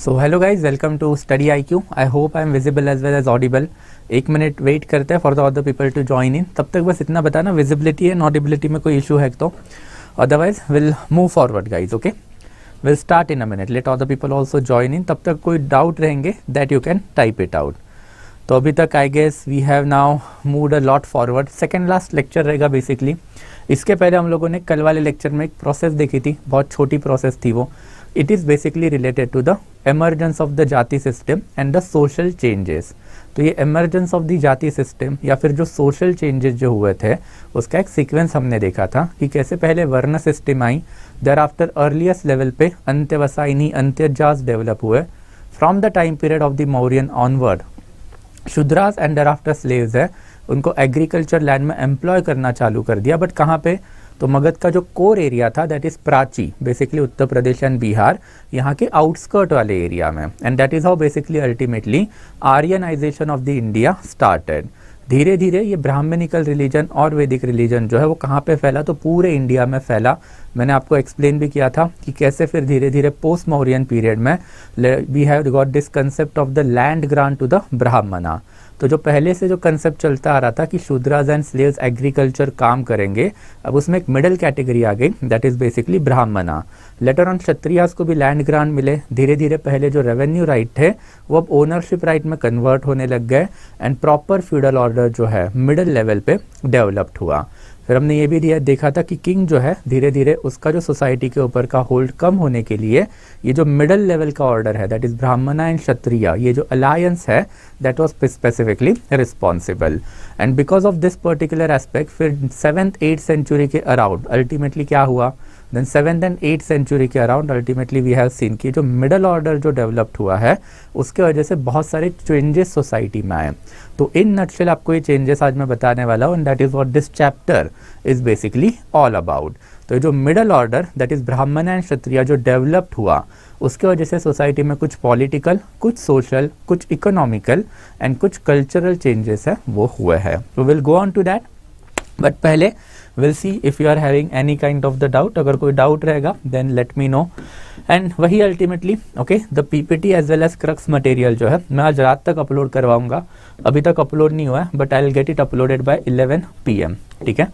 So hello guys, welcome to study IQ। I hope I am visible as well as audible. 1 minute wait करते हैं for the other people to join in. तब तक बस इतना बताना visibility and audibility में कोई issue है तो, otherwise will move forward guys. Okay, will start in a minute, let other people also join in. तब तक कोई डाउट रहेंगे that you can type it out. तो अभी तक I guess we have now moved a lot forward. Second last lecture रहेगा basically. इसके पहले हम लोगों ने कल वाले लेक्चर में एक प्रोसेस देखी थी, बहुत छोटी प्रोसेस थी वो। It is basically related to the emergence of the jati system and the social changes. तो ये emergence of the jati system या फिर जो सोशल चेंजेस जो हुए थे उसका एक सीक्वेंस हमने देखा था कि कैसे पहले वर्ण system I, there after earliest level पे अंत्यवसायनी अंत्यजात डेवलप हुए। From the time period of the Mauryan onward Shudras and there after slaves है, उनको एग्रीकल्चर लैंड में एम्प्लॉय करना चालू कर दिया। बट कहाँ पे? तो मगध का जो कोर एरिया था that is Prachi, basically Uttar Pradesh and Bihar, यहाँ के आउटस्कर्ट वाले एरिया में। And that is how basically ultimately Aryanisation of the India started. धीरे धीरे ये ब्राह्मणिकल रिलीजन और वैदिक रिलीजन जो है वो कहाँ पे फैला? तो पूरे इंडिया में फैला। मैंने आपको एक्सप्लेन भी किया था कि कैसे फिर धीरे धीरे पोस्ट मौर्यन पीरियड में we have got this concept of the land grant to the Brahmana. तो जो पहले से जो कंसेप्ट चलता आ रहा था कि शूद्रास एंड स्लेव्स एग्रीकल्चर काम करेंगे, अब उसमें एक मिडिल कैटेगरी आ गई दैट इज बेसिकली ब्राह्मणा। लेटर ऑन क्षत्रियास को भी लैंड ग्रांट मिले। धीरे धीरे पहले जो रेवेन्यू राइट थे वो अब ओनरशिप राइट में कन्वर्ट होने लग गए एंड प्रॉपर फ्यूडल ऑर्डर जो है मिडिल लेवल पे डेवलप्ड हुआ। फिर हमने ये भी देखा था कि किंग जो है धीरे धीरे उसका जो सोसाइटी के ऊपर का होल्ड कम होने के लिए ये जो मिडिल लेवल का ऑर्डर है that is Brahmana and Kshatriya, ये जो अलायंस है that was specifically responsible. And because of this particular aspect फिर 7th-8th सेंचुरी के अराउंड अल्टीमेटली क्या हुआ? Then 7th and 8th century के around ultimately we have seen कि जो मिडल ऑर्डर जो डेवलप्ड हुआ है उसके वजह से बहुत सारे चेंजेस सोसाइटी में आए। तो इन नटशेल आपको ये चेंजेस आज मैं बताने वाला हूँ and that is what this chapter is basically all about. तो जो मिडल ऑर्डर दैट इज ब्राह्मण एंड क्षत्रिय जो डेवलप्ड हुआ उसके वजह से सोसाइटी में कुछ पॉलिटिकल, कुछ सोशल, कुछ इकोनॉमिकल एंड कुछ कल्चरल चेंजेस है वो हुए हैं। तो will go on to that, but पहले we'll see if you are having any kind of the doubt। अगर कोई डाउट रहेगा then let me know। And वही ultimately okay the PPT as well as crux material जो है मैं आज रात तक अपलोड करवाऊंगा। अभी तक अपलोड नहीं हुआ है but I will get it uploaded by 11 PM। ठीक है,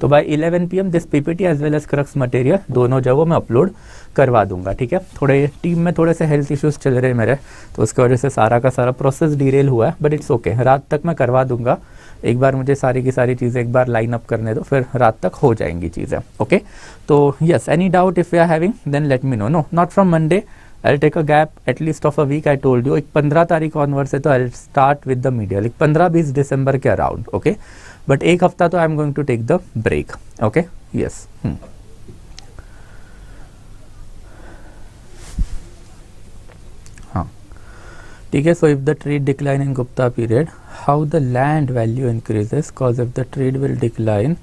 तो by 11 PM this PPT as well as crux material दोनों जो वो मैं अपलोड करवा दूंगा। ठीक है, थोड़े टीम में थोड़े से हेल्थ इश्यूज चल रहे हैं मेरे, तो उसकी वजह से सारा का सारा प्रोसेस डिरेल हुआ है, बट इट्स ओके। रात तक मैं करवा दूंगा। एक बार मुझे सारी की सारी चीज़ें एक बार लाइन अप करने दो, फिर रात तक हो जाएंगी चीज़ें। ओके, तो yes, any doubt if you are having then let me know. No, not from Monday, I will take a gap at least of a week. I told you एक 15 तारीख ऑनवर्ड से तो I will start with the media, like 15-20 दिसंबर के around. Okay, but एक हफ्ता तो I am going to take the break. Okay, yes. ठीक है, so if the trade decline in Gupta period how the land value increases, cause if the trade will decline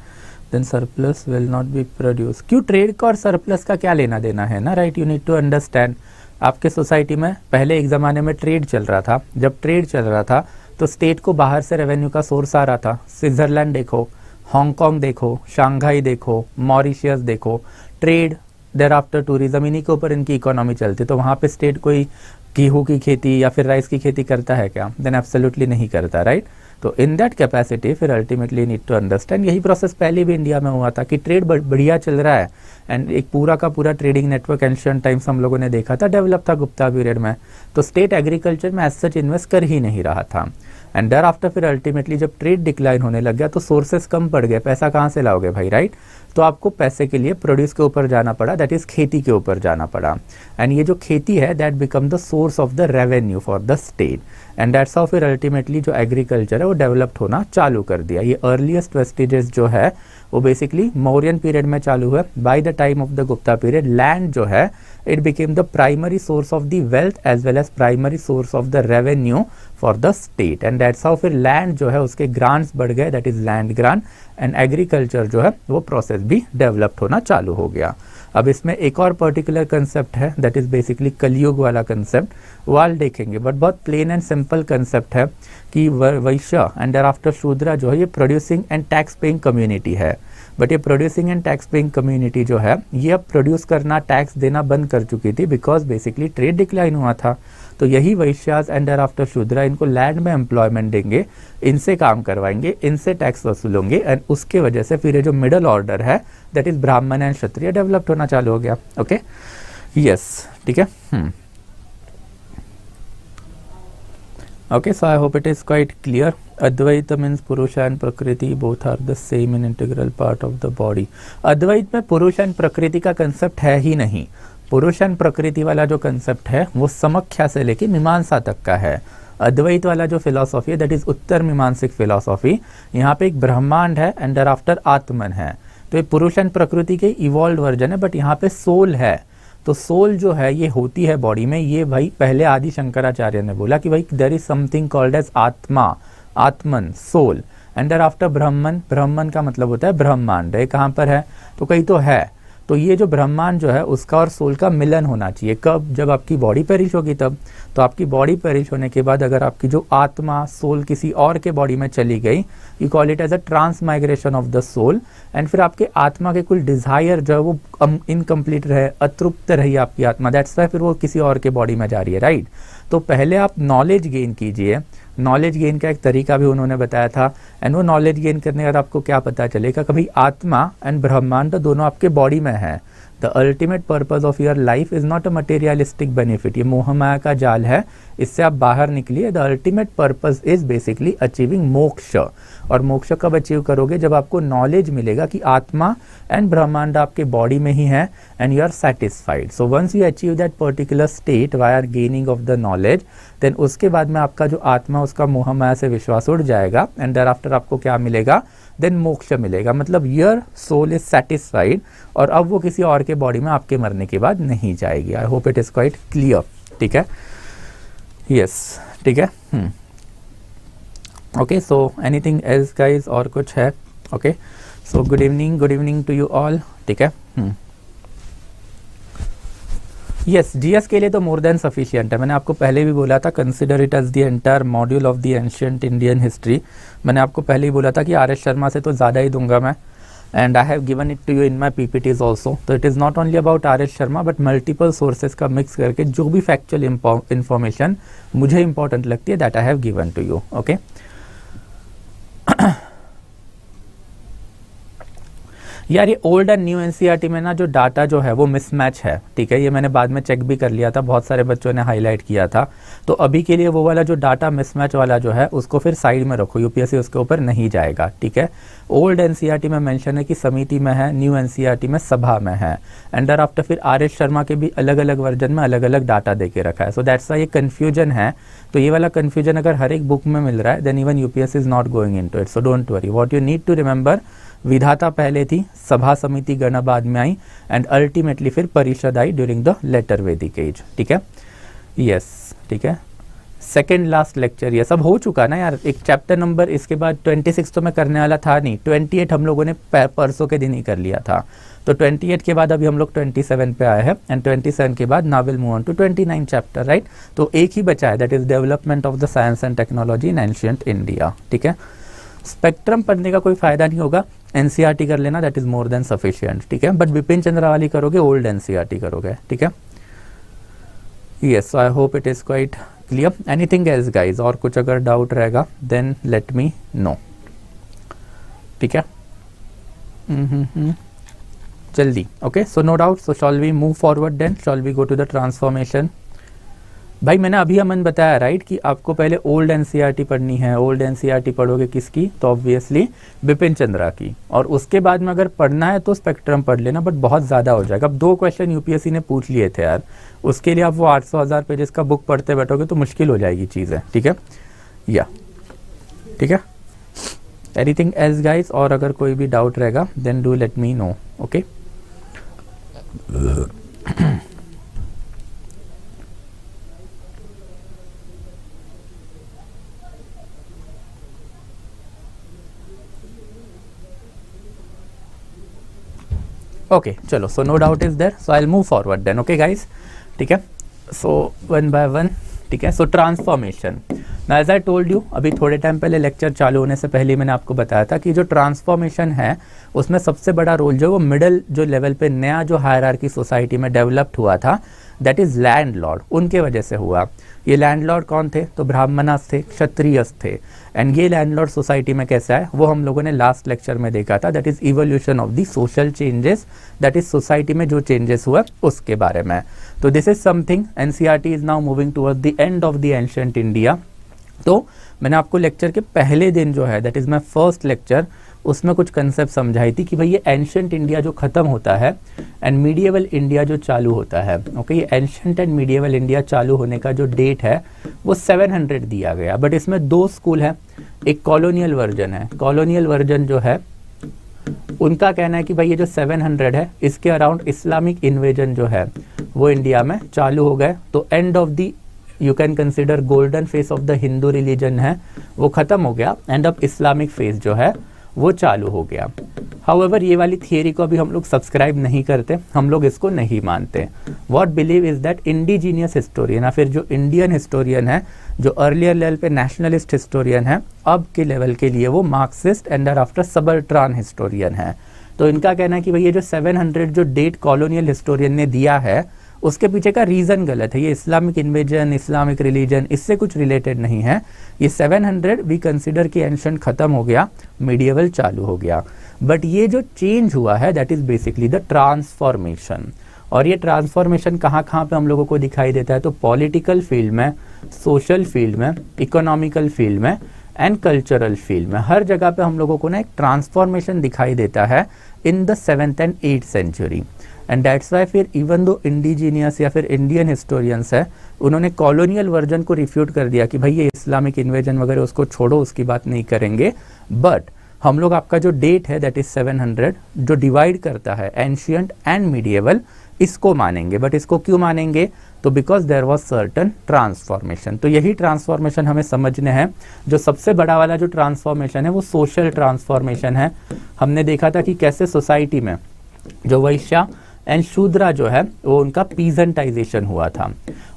then surplus will not be produce. क्यों? Trade का और surplus का क्या लेना देना है ना, right? You need to understand. आपके सोसाइटी में पहले एक ज़माने में ट्रेड चल रहा था। जब ट्रेड चल रहा था तो स्टेट को बाहर से रेवेन्यू का सोर्स आ रहा था। स्विट्ज़रलैंड देखो, हांगकॉन्ग देखो, शंघाई देखो, मॉरिशियस देखो, ट्रेड देर आफ्टर टूरिज्म, इन्हीं के ऊपर इनकी इकोनॉमी चलती। तो वहाँ पे स्टेट कोई गेहूं की खेती या फिर राइस की खेती करता है क्या? देन एब्सोल्युटली नहीं करता, राइट? तो इन दैट कैपेसिटी फिर अल्टीमेटली नीड टू अंडरस्टैंड। यही प्रोसेस पहले भी इंडिया में हुआ था कि ट्रेड बढ़िया चल रहा है एंड एक पूरा का पूरा ट्रेडिंग नेटवर्क एंशिएंट टाइम्स हम लोगों ने देखा था डेवलप था गुप्ता पीरियड में। तो स्टेट एग्रीकल्चर में एज सच इन्वेस्ट कर ही नहीं रहा था। एंड देयर आफ्टर फिर अल्टीमेटली जब ट्रेड डिक्लाइन होने लग गया तो सोर्सेस कम पड़ गए। पैसा कहाँ से लाओगे भाई, राइट? तो आपको पैसे के लिए प्रोड्यूस के ऊपर जाना पड़ा, दैट इज खेती के ऊपर जाना पड़ा। एंड ये जो खेती है that become the source of the revenue for the state and that's how फिर अल्टीमेटली जो एग्रीकल्चर है वो डेवलप्ड होना चालू कर दिया। ये अर्लीस्ट वेस्टिजेस जो है वो बेसिकली मौर्यन पीरियड में चालू हुआ। By the time of the Gupta period land जो है it became the primary source of the wealth as well as primary source of the revenue for the state and that's how फिर land जो है उसके grants बढ़ गए, that is land grant and agriculture जो है वो प्रोसेस भी डेवलप्ड होना चालू हो गया। अब इसमें एक और पर्टिकुलर कंसेप्ट है दैट इज बेसिकली कलयुग वाला कंसेप्ट, वो आज देखेंगे। बट बहुत प्लेन एंड सिंपल कंसेप्ट है कि वैश्य एंड देयर आफ्टर शूद्रा जो है ये producing and tax paying community है। बट ये producing and tax paying community जो है ये अब प्रोड्यूस करना, टैक्स देना बंद कर चुकी थी, बिकॉज बेसिकली ट्रेड डिक्लाइन हुआ था। तो यही वैश्यास एंड आफ्टर शूद्रा इनको लैंड में एम्प्लॉयमेंट देंगे, इनसे काम करवाएंगे, इनसे टैक्स वसूलेंगे, एंड उसके वजह से फिर ये जो मिडल ऑर्डर है दैट इज ब्राह्मण एंड क्षत्रिय डेवलप्ड होना चालू हो गया। ओके, यस, ठीक है। Okay, so I hope it is quite clear. Advaita means Purusha and Prakriti both are the same and integral part of the body. अद्वैत में पुरुष एंड प्रकृति का कंसेप्ट है ही नहीं। पुरुष एंड प्रकृति वाला जो कंसेप्ट है वो समख्या से लेके मीमांसा तक का है। अद्वैत वाला जो फिलॉसफी है दैट इज उत्तर मीमांसिक फिलॉसफी, यहाँ पे एक ब्रह्मांड है एंड आफ्टर आत्मन है। तो ये पुरुष एंड प्रकृति के इवॉल्व वर्जन है, बट यहाँ पे सोल है। तो सोल जो है ये होती है बॉडी में। ये भाई पहले आदि शंकराचार्य ने बोला कि भाई there is something called as atma, atman, soul, and there after Brahman. Brahman का मतलब होता है ब्रह्मांड। ये कहाँ पर है? तो कहीं तो है। तो ये जो ब्रह्मांड जो है उसका और सोल का मिलन होना चाहिए। कब? जब आपकी बॉडी पेरिश होगी तब। तो आपकी बॉडी पेरिश होने के बाद अगर आपकी जो आत्मा, सोल किसी और के बॉडी में चली गई, you call it as a transmigration of the soul, and फिर आपके आत्मा के कुल डिजायर जो है वो इनकम्प्लीट रहे, अतृप्त रही आपकी आत्मा, दैट्स वाई फिर वो किसी और के बॉडी में जा रही है, राइट। तो पहले आप नॉलेज गेन कीजिए। नॉलेज गेन का एक तरीका भी उन्होंने बताया था, एंड वो नॉलेज गेन करने का आपको क्या पता चलेगा, कभी आत्मा एंड ब्रह्मांड दोनों आपके बॉडी में है। The ultimate purpose of your life is not a materialistic benefit. ये मोह माया का जाल है, इससे आप बाहर निकलिए। The ultimate purpose is basically achieving मोक्ष। और मोक्ष कब अचीव करोगे? जब आपको नॉलेज मिलेगा कि आत्मा एंड ब्रह्मांड आपके बॉडी में ही है and you are satisfied. So once you achieve that particular state via gaining of the knowledge, then उसके बाद में आपका जो आत्मा उसका मोह माया से विश्वास उड़ जाएगा, एंड देयर आफ्टर आपको क्या मिलेगा? देन मोक्ष मिलेगा। मतलब योर सोल इज सेटिस्फाइड, और अब वो किसी और के बॉडी में आपके मरने के बाद नहीं जाएगी। I hope it is quite clear, ठीक है। यस, ठीक है। Okay, so anything else guys, और कुछ है? Okay, so good evening to you all, ठीक है। यस, जीएस के लिए तो मोर देन सफिशिएंट है। मैंने आपको पहले भी बोला था, consider it as the entire module of the ancient Indian history. मैंने आपको पहले ही बोला था कि आर एस शर्मा से तो ज़्यादा ही दूंगा मैं, and I have given it to you in my PPTs also. तो it is not only about R S Sharma but multiple sources का मिक्स करके जो भी फैक्चुअल इंफॉर्मेशन मुझे इंपॉर्टेंट लगती है that I have given to you. Okay, यार ये ओल्ड एंड न्यू एनसीईआरटी में ना जो डाटा जो है वो मिसमैच है, ठीक है। ये मैंने बाद में चेक भी कर लिया था, बहुत सारे बच्चों ने हाईलाइट किया था। तो अभी के लिए वो वाला जो डाटा मिसमैच वाला जो है उसको फिर साइड में रखो, यूपीएससी उसके ऊपर नहीं जाएगा, ठीक है। ओल्ड एनसीईआरटी में मेंशन है कि समिति में है, न्यू एनसीईआरटी में सभा में है, एंड आफ्टर फिर आर एस शर्मा के भी अलग अलग वर्जन में अलग अलग डाटा दे के रखा है। सो दैट्स वाई ये कन्फ्यूजन है। तो ये वाला कन्फ्यूजन अगर हर एक बुक में मिल रहा है then even UPSC is not going into it. So don't worry, what you need to remember, विधाता पहले थी, सभा समिति गण बाद में आई, एंड अल्टीमेटली फिर परिषद आई ड्यूरिंग द लेटर वैदिक एज, ठीक है। यस, ठीक है। सेकेंड लास्ट लेक्चर ये सब हो चुका ना यार। एक चैप्टर नंबर इसके बाद 26 तो मैं करने वाला था नहीं, 28 हम लोगों ने परसों के दिन ही कर लिया था। तो 28 के बाद अभी हम लोग 27 पे आए हैं, एंड 27 के बाद now will move on to 29 chapter, right. तो एक ही बचा है, that is development of the science and technology in ancient India, ठीक है। स्पेक्ट्रम पढ़ने का कोई फायदा नहीं होगा, एनसीईआरटी कर लेना, that is more than sufficient, ठीक है। बट बिपिन चंद्रा वाली करोगे, ओल्ड एनसीईआरटी करोगे, ठीक है। Yes, I hope it is quite clear. Anything else guys, और कुछ अगर डाउट रहेगा देन लेट मी नो, ठीक है। जल्दी, okay. So no doubt, so shall we move forward then, shall we go to the transformation. भाई मैंने अभी अमन बताया राइट कि आपको पहले ओल्ड एनसीईआरटी पढ़नी है। ओल्ड एनसीईआरटी पढ़ोगे किसकी? तो ऑब्वियसली बिपिन चंद्रा की, और उसके बाद में अगर पढ़ना है तो स्पेक्ट्रम पढ़ लेना, बट बहुत ज़्यादा हो जाएगा। अब 2 क्वेश्चन यूपीएससी ने पूछ लिए थे यार, उसके लिए आप वो 800,000 पेजेस का बुक पढ़ते बैठोगे तो मुश्किल हो जाएगी चीज़ें, ठीक है। या ठीक है, एनीथिंग एल्स गाइस, और अगर कोई भी डाउट रहेगा then do let me know, okay. Okay चलो, so no doubt is there, so I will move forward then, okay guys, ठीक है। सो वन बाय वन, ठीक है। So transformation, as I told you, अभी थोड़े time पहले lecture चालू होने से पहले मैंने आपको बताया था कि जो ट्रांसफॉर्मेशन है उसमें सबसे बड़ा रोल जो वो मिडिल जो लेवल पे नया जो हायरार्की सोसाइटी में डेवलप्ड हुआ था, दैट इज लैंडलॉर्ड, उनके वजह से हुआ। ये लैंडलॉर्ड कौन थे? तो ब्राह्मणास थे, क्षत्रियस थे। एंड ये लैंडलॉर्ड सोसाइटी में कैसा है वो हम लोगों ने लास्ट लेक्चर में देखा था, that is evolution of the social changes, that is society में जो चेंजेस हुआ उसके बारे में। तो this is something NCERT is now moving towards the end of the ancient India. तो मैंने आपको लेक्चर के पहले दिन जो है that is my first lecture, उसमें कुछ कंसेप्ट समझाई थी कि भाई ये एंशिएंट इंडिया जो खत्म होता है एंड मीडिएवल इंडिया जो चालू होता है, ओके, ये एंशिएंट एंड मीडिएवल इंडिया चालू होने का जो डेट है वो 700 दिया गया। बट इसमें दो स्कूल है, एक कॉलोनियल वर्जन है। कॉलोनियल वर्जन जो है उनका कहना है कि भाई ये जो 700 है इसके अराउंड इस्लामिक इन्वेजन जो है वो इंडिया में चालू हो गए। तो and of the you can consider golden face of the Hindu religion है वो खत्म हो गया एंड अब इस्लामिक फेस जो है वो चालू हो गया। हाउएवर ये वाली थियरी को अभी हम लोग सब्सक्राइब नहीं करते, हम लोग इसको नहीं मानते। What believe is that indigenous historian या फिर जो इंडियन हिस्टोरियन है, जो अर्लियर लेवल पे नेशनलिस्ट हिस्टोरियन है, अब के लेवल के लिए वो मार्क्सिस्ट एंड आफ्टर सबल्ट्रान हिस्टोरियन है। तो इनका कहना है कि भाई ये जो 700 जो डेट कॉलोनियल हिस्टोरियन ने दिया है उसके पीछे का रीजन गलत है। ये इस्लामिक इन्वेजन, इस्लामिक रिलीजन, इससे कुछ रिलेटेड नहीं है। ये 700 वी कंसिडर कि एंशिएंट खत्म हो गया, मीडिएवल चालू हो गया। बट ये जो चेंज हुआ है that is basically the transformation. और ये ट्रांसफॉर्मेशन कहाँ कहाँ पे हम लोगों को दिखाई देता है? तो पॉलिटिकल फील्ड में, सोशल फील्ड में, इकोनॉमिकल फील्ड में एंड कल्चरल फील्ड में, हर जगह पे हम लोगों को ना एक ट्रांसफॉर्मेशन दिखाई देता है in the 7th and 8th century. And that's why फिर इवन दो इंडिजीनियस या फिर इंडियन हिस्टोरियंस है, उन्होंने कॉलोनियल वर्जन को रिफ्यूट कर दिया कि भाई ये इस्लामिक इन्वेजन वगैरह उसको छोड़ो, उसकी बात नहीं करेंगे। बट हम लोग आपका जो डेट है दैट इज 700 जो डिवाइड करता है एंशिएंट एंड मीडिएवल, इसको मानेंगे। बट इसको क्यों मानेंगे? तो because there was certain transformation. तो यही ट्रांसफॉर्मेशन हमें समझने हैं। जो सबसे बड़ा वाला जो ट्रांसफॉर्मेशन है वो सोशल ट्रांसफॉर्मेशन है। हमने देखा था कि कैसे सोसाइटी में जो वैश्य एंड शूद्रा जो है वो उनका पीजेंटाइजेशन हुआ था,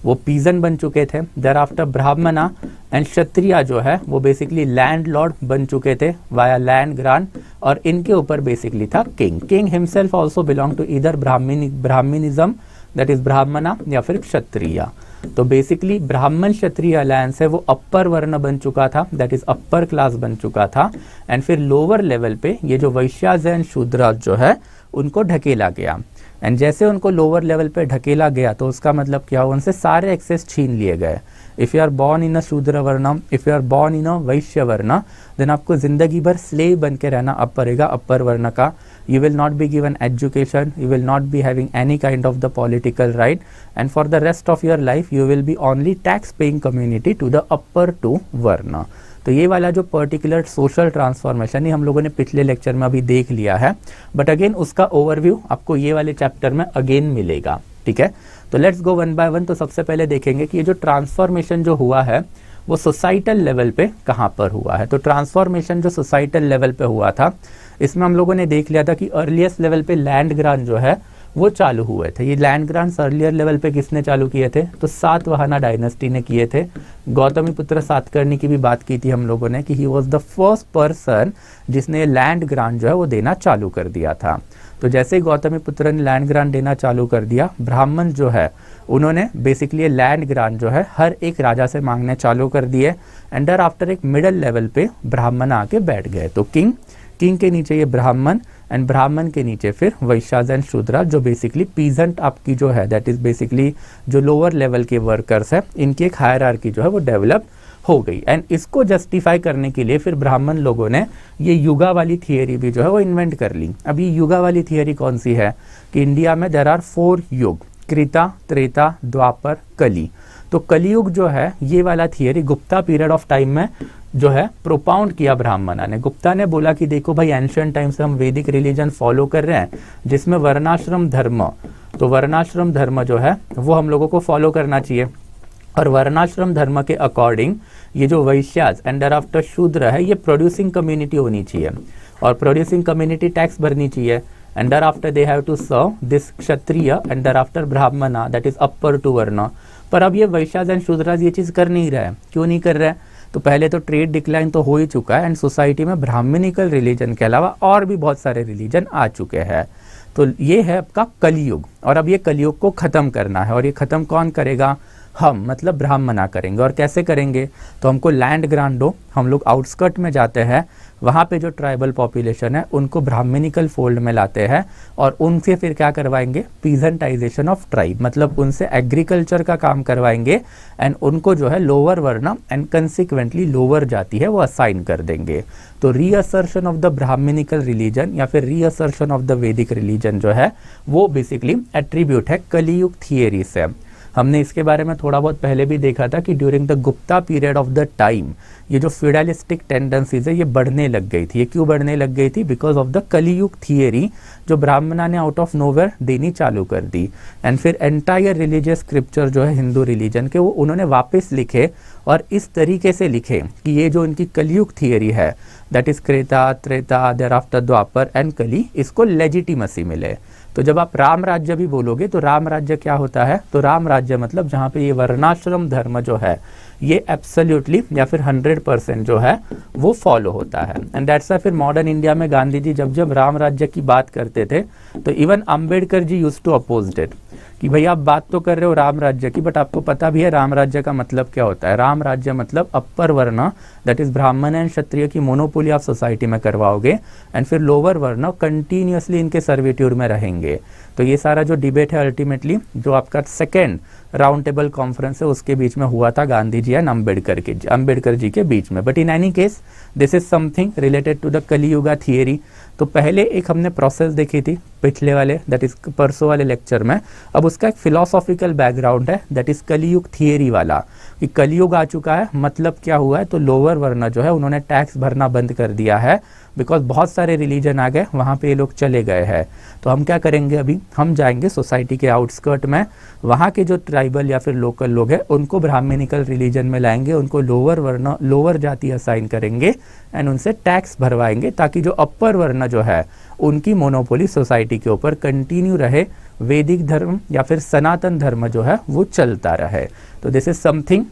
वो पीजन बन चुके थे। देयर आफ्टर ब्राह्मणा एंड क्षत्रिया जो है वो बेसिकली लैंड लॉर्ड बन चुके थे वाया लैंड ग्रांट, और इनके ऊपर बेसिकली था king. King himself also belong to इधर ब्राह्मणिज्म दैट इज ब्राह्मणा या फिर क्षत्रिया। तो बेसिकली ब्राह्मण क्षत्रिय अलायंस है वो अपर वर्ण बन चुका था, दैट इज अपर क्लास बन चुका था। एंड फिर लोअर लेवल पे ये जो वैश्याज एंड शूद्राज जो है उनको ढकेला गया। एंड जैसे उनको लोअर लेवल पे ढकेला गया तो उसका मतलब क्या हुआ? उनसे सारे एक्सेस छीन लिए गए। If you are born in a Shudra varna, if you are born in a Vaishya varna, then आपको जिंदगी भर स्लेव बन के रहना अब पड़ेगा अपर वर्ण का। You will not be given education, you will not be having any kind of the political right, and for the rest of your life you will be only tax paying community to the upper two varna. तो ये वाला जो particular social transformation ही हम लोगों ने पिछले lecture में अभी देख लिया है। बट अगेन उसका ओवरव्यू आपको ये वाले चैप्टर में अगेन मिलेगा, ठीक है। तो let's go one by one. तो सबसे पहले देखेंगे कि ये जो ट्रांसफॉर्मेशन जो हुआ है वो सोसाइटल लेवल पे कहाँ पर हुआ है। तो ट्रांसफॉर्मेशन जो सोसाइटल लेवल पे हुआ था इसमें हम लोगों ने देख लिया था कि अर्लीस्ट लेवल पे लैंड ग्रांट जो है वो चालू हुए थे। ये लैंड ग्रांट्स अर्लियर लेवल पे किसने चालू किए थे? तो सातवाहना डायनेस्टी ने किए थे। गौतमीपुत्र सातकर्णी की भी बात की थी हम लोगों ने कि he was the first person जिसने लैंड ग्रांट जो है वो देना चालू कर दिया था। तो जैसे ही गौतमीपुत्र ने लैंड ग्रांट देना चालू कर दिया, ब्राह्मण जो है उन्होंने बेसिकली लैंड ग्रांट जो है हर एक राजा से मांगने चालू कर दिए। एंड आफ्टर एक मिडल लेवल पे ब्राह्मण आके बैठ गए। तो किंग के नीचे ये ब्राह्मण एंड ब्राह्मण के नीचे फिर वैश्याज एंड शूद्रा जो बेसिकली पीजेंट आपकी जो है दैट इज बेसिकली जो लोअर लेवल के वर्कर्स है, इनकी एक हायरार्की जो है वो डेवलप हो गई। एंड इसको जस्टिफाई करने के लिए फिर ब्राह्मण लोगों ने ये युगा वाली थियरी भी जो है वो इन्वेंट कर ली। अब ये युगा वाली थियरी कौन सी है कि इंडिया में देयर आर 4 युग, कृता, त्रेता, द्वापर, कली। तो कलियुग जो है ये वाला theory Gupta period of time में जो है प्रोपाउंड किया ब्राह्मणा ने। गुप्ता ने बोला कि देखो भाई एंशिएंट टाइम से हम वैदिक रिलीजन फॉलो कर रहे हैं जिसमें वर्णाश्रम धर्म, तो वर्णाश्रम धर्म जो है वो हम लोगों को फॉलो करना चाहिए। और वर्णाश्रम धर्म के अकॉर्डिंग ये जो वैश्याज एंड आफ्टर शूद्र है ये प्रोड्यूसिंग कम्युनिटी होनी चाहिए और प्रोड्यूसिंग कम्युनिटी टैक्स भरनी चाहिए। And thereafter they have to serve this Kshatriya and thereafter ब्राह्मणा दैट इज अपर टू वर्ण। पर अब ये वैश्याज एंड शूद्राज ये चीज कर नहीं रहा है। क्यों नहीं कर रहा है? तो पहले तो ट्रेड डिक्लाइन तो हो ही चुका है एंड सोसाइटी में ब्राह्मणिकल रिलीजन के अलावा और भी बहुत सारे रिलीजन आ चुके हैं। तो ये है आपका कलयुग, और अब ये कलयुग को ख़त्म करना है, और ये ख़त्म कौन करेगा? हम, मतलब ब्राह्मणा करेंगे। और कैसे करेंगे? तो हमको लैंड ग्रांट दो, हम लोग आउटस्कर्ट में जाते हैं, वहाँ पे जो ट्राइबल पॉपुलेशन है उनको ब्राह्मणिकल फोल्ड में लाते हैं और उनसे फिर क्या करवाएंगे? पीजेंटाइजेशन ऑफ ट्राइब, मतलब उनसे एग्रीकल्चर का काम करवाएंगे एंड उनको जो है लोअर वर्ण एंड कंसिक्वेंटली लोअर जाति है वो असाइन कर देंगे। तो रीअसर्शन ऑफ द ब्राह्मणिकल रिलीजन या फिर रीअसर्शन ऑफ द वैदिक रिलीजन जो है वो बेसिकली एट्रीब्यूट है कलियुग थियरी से। हमने इसके बारे में थोड़ा बहुत पहले भी देखा था कि during the Gupta period of the time ये जो फ्यूडलिस्टिक टेंडेंसीज है ये बढ़ने लग गई थी। ये क्यों बढ़ने लग गई थी? Because of the Kaliyuga theory जो ब्राह्मणा ने आउट ऑफ नोवेयर देनी चालू कर दी एंड फिर एंटायर रिलीजियस स्क्रिप्चर जो है हिंदू रिलीजन के वो उन्होंने वापस लिखे और इस तरीके से लिखे कि ये जो इनकी कलियुग थियरी है that is Treta, Treta, thereafter Dwapar and Kali, इसको लेजिटिमसी मिले। तो जब आप राम राज्य भी बोलोगे तो राम राज्य क्या होता है? तो राम राज्य मतलब जहाँ पे ये वर्णाश्रम धर्म जो है ये एब्सोल्युटली या फिर 100% जो है वो फॉलो होता है। एंड दैट्स व्हाई फिर मॉडर्न इंडिया में गांधी जी जब जब राम राज्य की बात करते थे तो even Ambedkar ji used to oppose it कि भैया आप बात तो कर रहे हो राम राज्य की, बट आपको पता भी है राम राज्य का मतलब क्या होता है। राम राज्य मतलब अपर वर्ण दैट इज ब्राह्मण एंड क्षत्रिय की मोनोपोली ऑफ सोसाइटी में करवाओगे एंड फिर लोअर वर्ण कंटिन्यूअसली इनके सर्विट्यूड में रहेंगे। तो ये सारा जो डिबेट है अल्टीमेटली जो आपका सेकेंड राउंड टेबल कॉन्फ्रेंस है उसके बीच में हुआ था गांधी जी एंड अंबेडकर जी के बीच में। But in any case this is something related to the Kaliyuga theory. तो पहले एक हमने प्रोसेस देखी थी पिछले वाले दैट इज परसों वाले लेक्चर में, अब उसका एक फिलोसॉफिकल बैकग्राउंड है दैट इज कलियुग थियरी वाला कि कलियुग आ चुका है मतलब क्या हुआ है? तो लोअर वर्ण जो है उन्होंने टैक्स भरना बंद कर दिया है बिकॉज बहुत सारे रिलीजन आ गए, वहाँ पे ये लोग चले गए हैं। तो हम क्या करेंगे? अभी हम जाएंगे सोसाइटी के आउटस्कर्ट में, वहाँ के जो ट्राइबल या फिर लोकल लोग हैं उनको ब्राह्मणिकल रिलीजन में लाएंगे, उनको लोअर वर्ण लोअर जाति असाइन करेंगे एंड उनसे टैक्स भरवाएंगे ताकि जो अपर वर्ण जो है उनकी मोनोपोली सोसाइटी के ऊपर कंटिन्यू रहे, वैदिक धर्म या फिर सनातन धर्म जो है वो चलता रहे। तो दिस इज समथिंग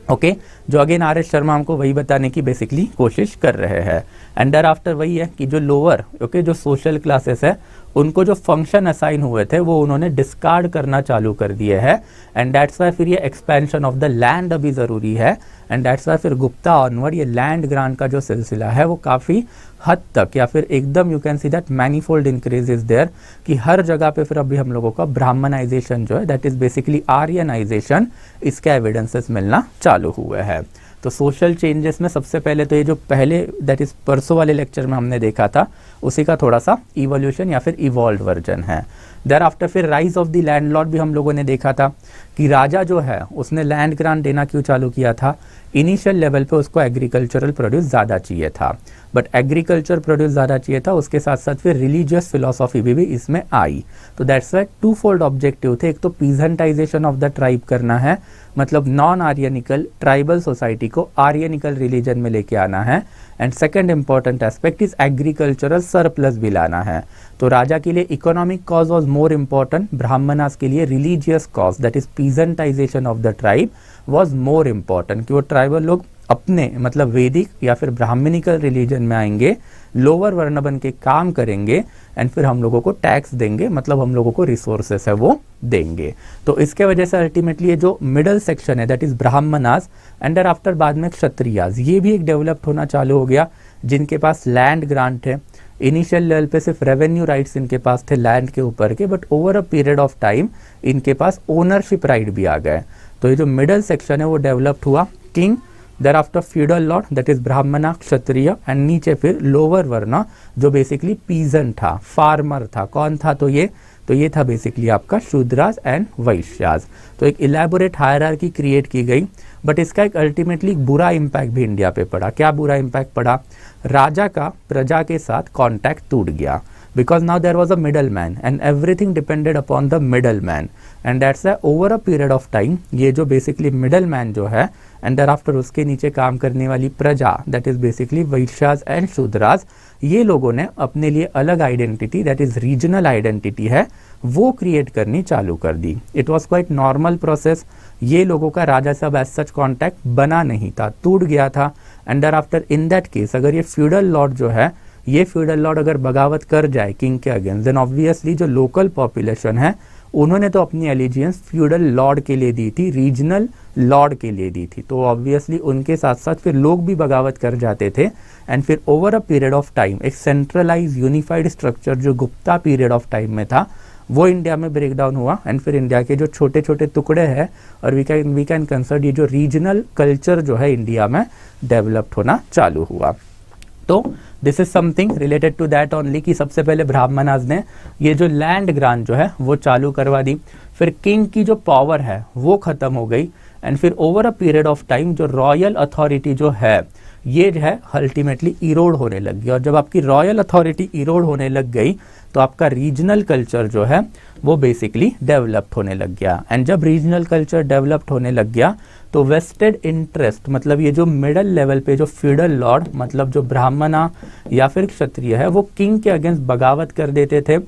ओके जो अगेन आर.एस. शर्मा हमको वही बताने की बेसिकली कोशिश कर रहे हैं। एंड देयर आफ्टर वही है कि जो लोअर जो सोशल क्लासेस है उनको जो फंक्शन असाइन हुए थे वो उन्होंने डिस्कार्ड करना चालू कर दिए हैं एंड दैट्स वाई फिर ये एक्सपेंशन ऑफ द लैंड अभी ज़रूरी है एंड दैट्स वाई फिर गुप्ता ऑनवर्ड ये लैंड ग्रांट का जो सिलसिला है वो काफ़ी हद तक या फिर एकदम you can see that manifold increase is there कि हर जगह पे फिर अभी हम लोगों का ब्राह्मणाइजेशन जो है दैट इज बेसिकली आर्यनाइजेशन इसके एविडेंसेस मिलना चालू हुए हैं। तो सोशल चेंजेस में सबसे पहले तो ये जो पहले दैट इज परसों वाले लेक्चर में हमने देखा था उसी का थोड़ा सा इवोल्यूशन या फिर इवॉल्व वर्जन है। देयर आफ्टर फिर राइज ऑफ द लैंडलॉर्ड भी हम लोगों ने देखा था कि राजा जो है उसने लैंड ग्रांट देना क्यों चालू किया था? इनिशियल लेवल पे उसको एग्रीकल्चरल प्रोड्यूस ज़्यादा चाहिए था, बट एग्रीकल्चर प्रोड्यूस ज़्यादा चाहिए था उसके साथ साथ फिर रिलीजियस फिलोसॉफी भी इसमें आई। तो that's why two fold objective थे, एक तो पीजेंटाइजेशन ऑफ द ट्राइब करना है मतलब नॉन आर्यनिकल ट्राइबल सोसाइटी को आर्यनिकल रिलीजन में लेके आना है and second important aspect is agricultural surplus भी लाना है। तो राजा के लिए economic cause was more important, Brahmanas के लिए religious cause that is peasantization of the tribe was more important कि वो ट्राइबल लोग अपने मतलब वैदिक या फिर ब्राह्मणिकल रिलीजन में आएंगे, लोअर वर्ण बन के काम करेंगे एंड फिर हम लोगों को टैक्स देंगे मतलब हम लोगों को रिसोर्सेस है वो देंगे। तो इसके वजह से अल्टीमेटली ये जो मिडल सेक्शन है that is Brahmanas and there after बाद में क्षत्रियास ये भी एक डेवलप्ड होना चालू हो गया जिनके पास लैंड ग्रांट है। इनिशियल लेवल पे सिर्फ रेवेन्यू राइट्स इनके पास थे लैंड के ऊपर के, but over a period of time इनके पास ओनरशिप राइट भी आ गए। तो ये जो मिडल सेक्शन है वो डेवलप्ड हुआ king, thereafter feudal lord that is Brahmana Kshatriya and नीचे फिर लोअर वर्ण जो बेसिकली पीजन था, फार्मर था। कौन था? तो ये था बेसिकली आपका शूद्रास एंड वैश्यास। तो एक इलेबोरेट हायरार्की क्रिएट की गई, बट इसका एक अल्टीमेटली बुरा इम्पैक्ट भी इंडिया पे पड़ा। क्या बुरा इम्पैक्ट पड़ा? राजा का प्रजा के साथ कॉन्टैक्ट टूट गया because now there was a middleman and everything depended upon the middleman and that's why over a period of time ये जो basically middleman जो है and thereafter उसके नीचे काम करने वाली प्रजा that is basically वैश्यास and Shudras ये लोगों ने अपने लिए अलग identity that is regional identity है वो क्रिएट करनी चालू कर दी। It was quite normal process. ये लोगों का राजा साहब एज सच कॉन्टैक्ट बना नहीं था, टूट गया था। And there after in that case अगर ये फ्यूडल लॉर्ड जो है, ये फ्यूडल लॉर्ड अगर बगावत कर जाए किंग के अगेंस्ट, देन ऑब्वियसली जो लोकल पॉपुलेशन है उन्होंने तो अपनी एलिजियंस फ्यूडल लॉर्ड के लिए दी थी, रीजनल लॉर्ड के लिए दी थी, तो ऑब्वियसली उनके साथ साथ फिर लोग भी बगावत कर जाते थे। एंड फिर over a period of time एक सेंट्रलाइज यूनिफाइड स्ट्रक्चर जो गुप्ता पीरियड ऑफ टाइम में था वो इंडिया में ब्रेक डाउन हुआ। एंड फिर इंडिया के जो छोटे छोटे टुकड़े हैं और वी कैन कंसिडर ये जो रीजनल कल्चर जो है इंडिया में डेवलप्ड होना चालू हुआ। तो this is something related to that only कि सबसे पहले ब्राह्मणास ने ये जो लैंड ग्रांट जो है वो चालू करवा दी। फिर किंग की जो पावर है वो खत्म हो गई। एंड फिर over a period of time जो रॉयल अथॉरिटी जो है ये जो है अल्टीमेटली इरोड होने लग गई। और जब आपकी रॉयल अथॉरिटी इरोड होने लग गई तो आपका रीजनल कल्चर जो है वो बेसिकली डेवलप्ड होने लग गया। एंड जब रीजनल कल्चर डेवलप्ड होने लग गया तो वेस्टेड इंटरेस्ट मतलब ये जो मिडल लेवल पे जो फ्यूडल लॉर्ड मतलब जो ब्राह्मणा या फिर क्षत्रिय है वो किंग के अगेंस्ट बगावत कर देते थे,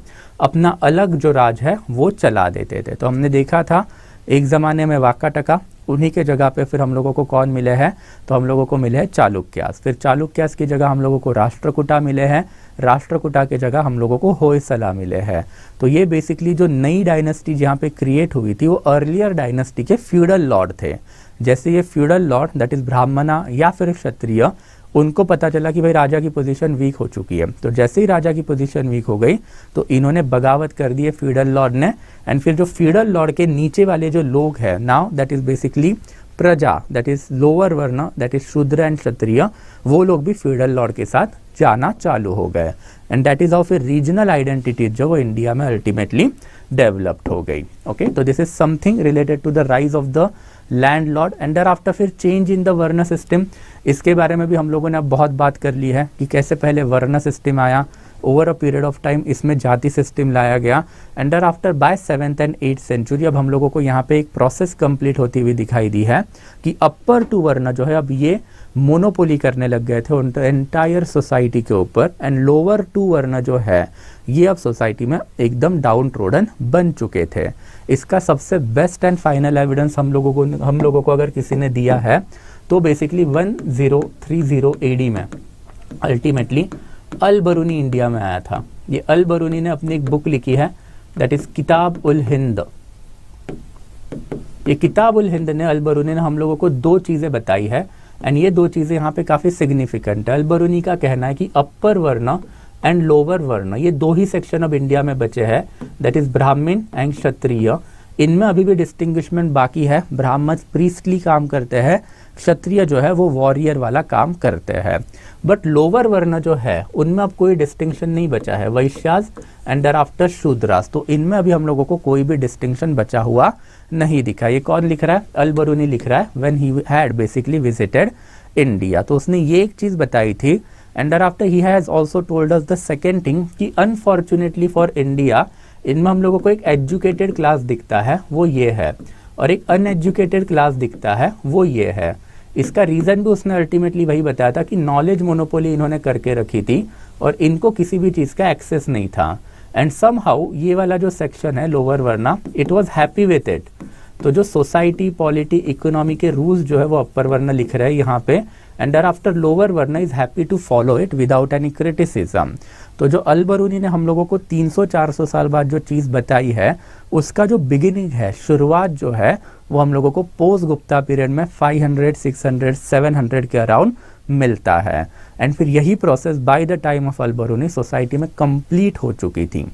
अपना अलग जो राज है वो चला देते थे। तो हमने देखा था एक ज़माने में वाकाटका, उन्हीं के जगह पे फिर हम लोगों को कौन मिले हैं, तो हम लोगों को मिले हैं चालुक्यास। फिर चालुक्यास की जगह हम लोगों को राष्ट्रकूटा मिले हैं, राष्ट्रकूटा के जगह हम लोगों को होयसला मिले हैं। तो ये बेसिकली जो नई डायनेस्टी जहाँ पे क्रिएट हुई थी वो अर्लियर डायनेस्टी के फ्यूडल लॉर्ड थे। जैसे ये feudal lord that is Brahmana या फिर क्षत्रिय, उनको पता चला कि भाई राजा की पोजीशन वीक हो चुकी है, तो जैसे ही राजा की पोजीशन वीक हो गई तो इन्होंने बगावत कर दी है फ्यूडल लॉर्ड ने। एंड फिर जो फ्यूडल लॉर्ड के नीचे वाले जो लोग हैं नाउ दैट इज बेसिकली प्रजा दैट इज लोअर वर्ण दैट इज शूद्र एंड क्षत्रिय, वो लोग भी फ्यूडल लॉर्ड के साथ जाना चालू हो गए। एंड दैट इज हाउ फिर रीजनल आइडेंटिटी जो वो इंडिया में अल्टीमेटली डेवलप्ड हो गई। ओके, तो this is something related to the rise of the landlord. And there after फिर change in the varna system, इसके बारे में भी हम लोगों ने अब बहुत बात कर ली है कि कैसे पहले वर्ण सिस्टम आया, over a period of time इसमें जाति सिस्टम लाया गया। And there after by 7th and 8th century अब हम लोगों को यहाँ पे एक प्रोसेस कंप्लीट होती हुई दिखाई दी है कि अपर टू वर्ण जो है अब ये मोनोपोली करने लग गए थे उन एंटायर सोसाइटी के ऊपर। एंड लोअर टू वर्ण जो है ये अब सोसाइटी में एकदम डाउन ट्रोडन बन चुके थे। इसका सबसे बेस्ट एंड फाइनल एविडेंस हम लोगों को अगर किसी ने दिया है तो बेसिकली 1030 AD में अल्टीमेटली अल बरूनी इंडिया में आया था। ये अल बरूनी ने अपनी एक बुक लिखी है दैट इज किताब उल हिंद। ये किताब उल हिंद ने अल बरूनी ने हम लोगों को दो चीजें बताई है एंड ये दो चीजें यहाँ पे काफी सिग्निफिकेंट है। अल बरूनी का कहना है कि अपर वर्ण एंड लोअर वर्ण ये दो ही सेक्शन अब इंडिया में बचे हैं दैट इज ब्राह्मण एंड क्षत्रिय। इनमें अभी भी डिस्टिंग्विशमेंट बाकी है। ब्राह्मण प्रीस्टली काम करते हैं, क्षत्रिय जो है वो वॉरियर वाला काम करते हैं। बट लोअर वर्ण जो है उनमें अब कोई डिस्टिंक्शन नहीं बचा है, वैश्यास एंड देयर आफ्टर शूद्रास। तो इनमें अभी हम लोगों को कोई भी डिस्टिंक्शन बचा हुआ नहीं दिखा। ये कौन लिख रहा है? अल बरूनी लिख रहा है when he had basically visited India. तो उसने ये एक चीज बताई थी। And there after he has also told us the second thing कि अनफॉर्चुनेटली फॉर इंडिया इनमें हम लोगों को एक एजुकेटेड क्लास दिखता है वो ये है, और एक अनएजुकेटेड क्लास दिखता है वो ये है। इसका रीजन भी उसने अल्टीमेटली वही बताया था कि नॉलेज मोनोपोली इन्होंने करके रखी थी और इनको किसी भी चीज का एक्सेस नहीं था। एंड समहाउ ये वाला जो सेक्शन है lower varna it was happy with it. तो जो सोसाइटी पॉलिटी इकोनॉमी के रूल्स जो है वो अपर वर्ण लिख रहे हैं यहाँ पे। And there after lower varna is happy to follow it without any criticism. तो जो अल बरूनी ने हम लोगों को 300-400 साल बाद जो चीज़ बताई है उसका जो बिगिनिंग है, शुरुआत जो है वो हम लोगों को पोस्ट गुप्ता पीरियड में 500, 600, 700 के अराउंड मिलता है। एंड फिर यही process by the time of Al Biruni society में कंप्लीट हो चुकी थी।